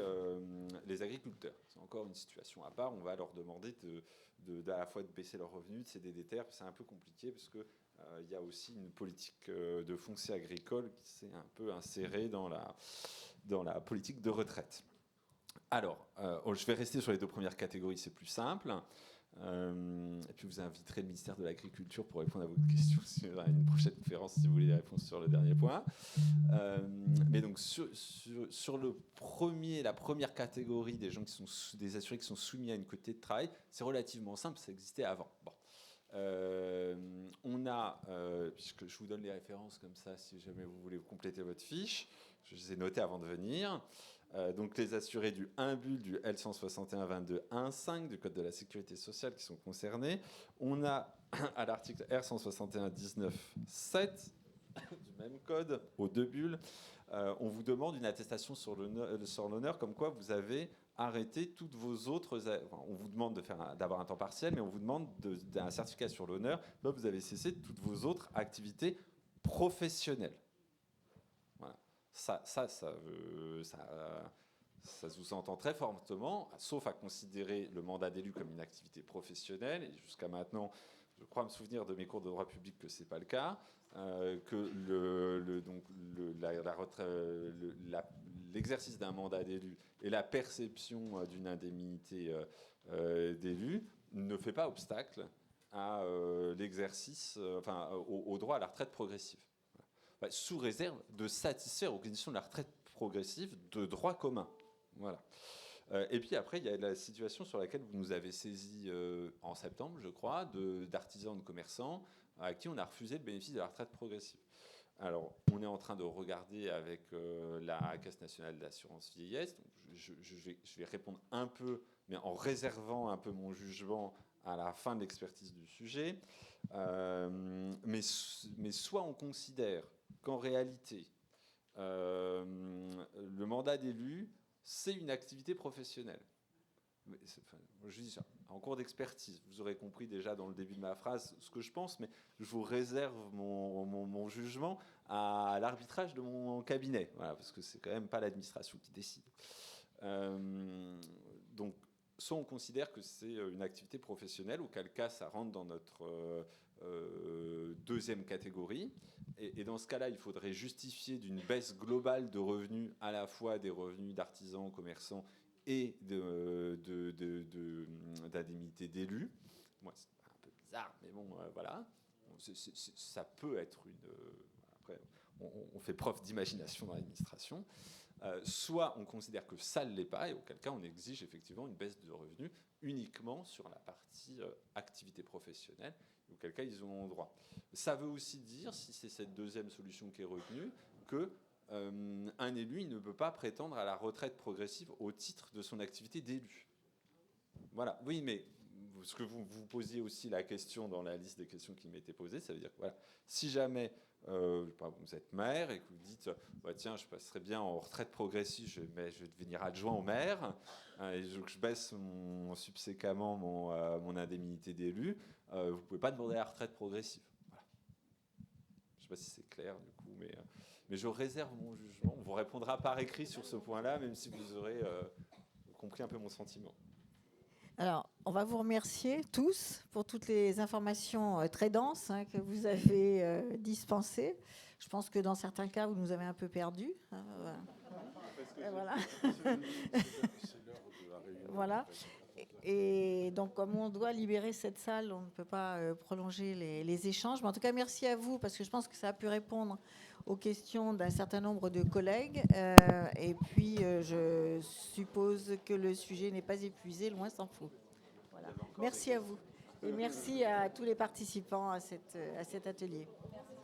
agriculteurs. C'est encore une situation à part. On va leur demander à la fois de baisser leurs revenus, de céder des terres. C'est un peu compliqué parce que il y a aussi une politique de foncier agricole qui s'est un peu insérée dans la politique de retraite. Alors, je vais rester sur les 2 premières catégories, c'est plus simple. Et puis vous inviterez le ministère de l'Agriculture pour répondre à votre question sur une prochaine conférence si vous voulez des réponses sur le dernier point. Mais donc sur la première catégorie des gens qui sont des assurés qui sont soumis à une quotité de travail, c'est relativement simple, ça existait avant. Bon. On a, puisque je vous donne les références comme ça, si jamais vous voulez compléter votre fiche, je les ai notées avant de venir. Donc les assurés du 1 bulle du L161-22-1.5 du Code de la Sécurité sociale qui sont concernés. On a à l'article R161-19-7 du même code, aux 2 bulles, on vous demande une attestation sur l'honneur comme quoi vous avez arrêter toutes vos autres... on vous demande d'avoir un temps partiel, mais on vous demande d'un certificat sur l'honneur. Vous avez cessé toutes vos autres activités professionnelles. Voilà. Ça sous-entend très fortement, sauf à considérer le mandat d'élu comme une activité professionnelle, et jusqu'à maintenant, je crois me souvenir de mes cours de droit public que ce n'est pas le cas, que l'exercice d'un mandat d'élu et la perception d'une indemnité d'élu ne fait pas obstacle à l'exercice, au droit à la retraite progressive. Voilà. Sous réserve de satisfaire aux conditions de la retraite progressive de droit commun. Voilà. Et puis après, il y a la situation sur laquelle vous nous avez saisi en septembre, je crois, d'artisans, de commerçants à qui on a refusé le bénéfice de la retraite progressive. Alors, on est en train de regarder avec la Caisse nationale d'assurance vieillesse. Donc je vais répondre un peu, mais en réservant un peu mon jugement à la fin de l'expertise du sujet. Mais soit on considère qu'en réalité, le mandat d'élu, c'est une activité professionnelle. Je dis ça, en cours d'expertise. Vous aurez compris déjà dans le début de ma phrase ce que je pense, mais je vous réserve mon jugement à l'arbitrage de mon cabinet, voilà, parce que c'est quand même pas l'administration qui décide. Donc, soit on considère que c'est une activité professionnelle, auquel cas ça rentre dans notre deuxième catégorie. Et dans ce cas-là, il faudrait justifier d'une baisse globale de revenus, à la fois des revenus d'artisans, commerçants et d'indemnités d'élus. Moi, c'est un peu bizarre, mais bon, voilà. Ça peut être une... Après, on fait preuve d'imagination dans l'administration. Soit on considère que ça ne l'est pas, et auquel cas on exige effectivement une baisse de revenus uniquement sur la partie activité professionnelle, auquel cas ils ont droit. Ça veut aussi dire, si c'est cette deuxième solution qui est retenue, qu'un élu il ne peut pas prétendre à la retraite progressive au titre de son activité d'élu. Voilà, oui, mais ce que vous posiez aussi la question dans la liste des questions qui m'étaient posées, ça veut dire que voilà, si jamais vous êtes maire et que vous dites tiens, je passerai bien en retraite progressive, je vais devenir adjoint au maire, et je baisse subséquemment mon indemnité d'élu, vous ne pouvez pas demander la retraite progressive. Voilà. Je ne sais pas si c'est clair du coup, mais je réserve mon jugement. On vous répondra par écrit sur ce point-là, même si vous aurez compris un peu mon sentiment. Alors, on va vous remercier tous pour toutes les informations très denses que vous avez dispensées. Je pense que dans certains cas, vous nous avez un peu perdus. Voilà. Voilà. Et donc, comme on doit libérer cette salle, on ne peut pas prolonger les échanges. Mais en tout cas, merci à vous, parce que je pense que ça a pu répondre aux questions d'un certain nombre de collègues. Et puis, je suppose que le sujet n'est pas épuisé, loin s'en faut. Voilà. Merci à vous. Et merci à tous les participants à cet atelier. Merci.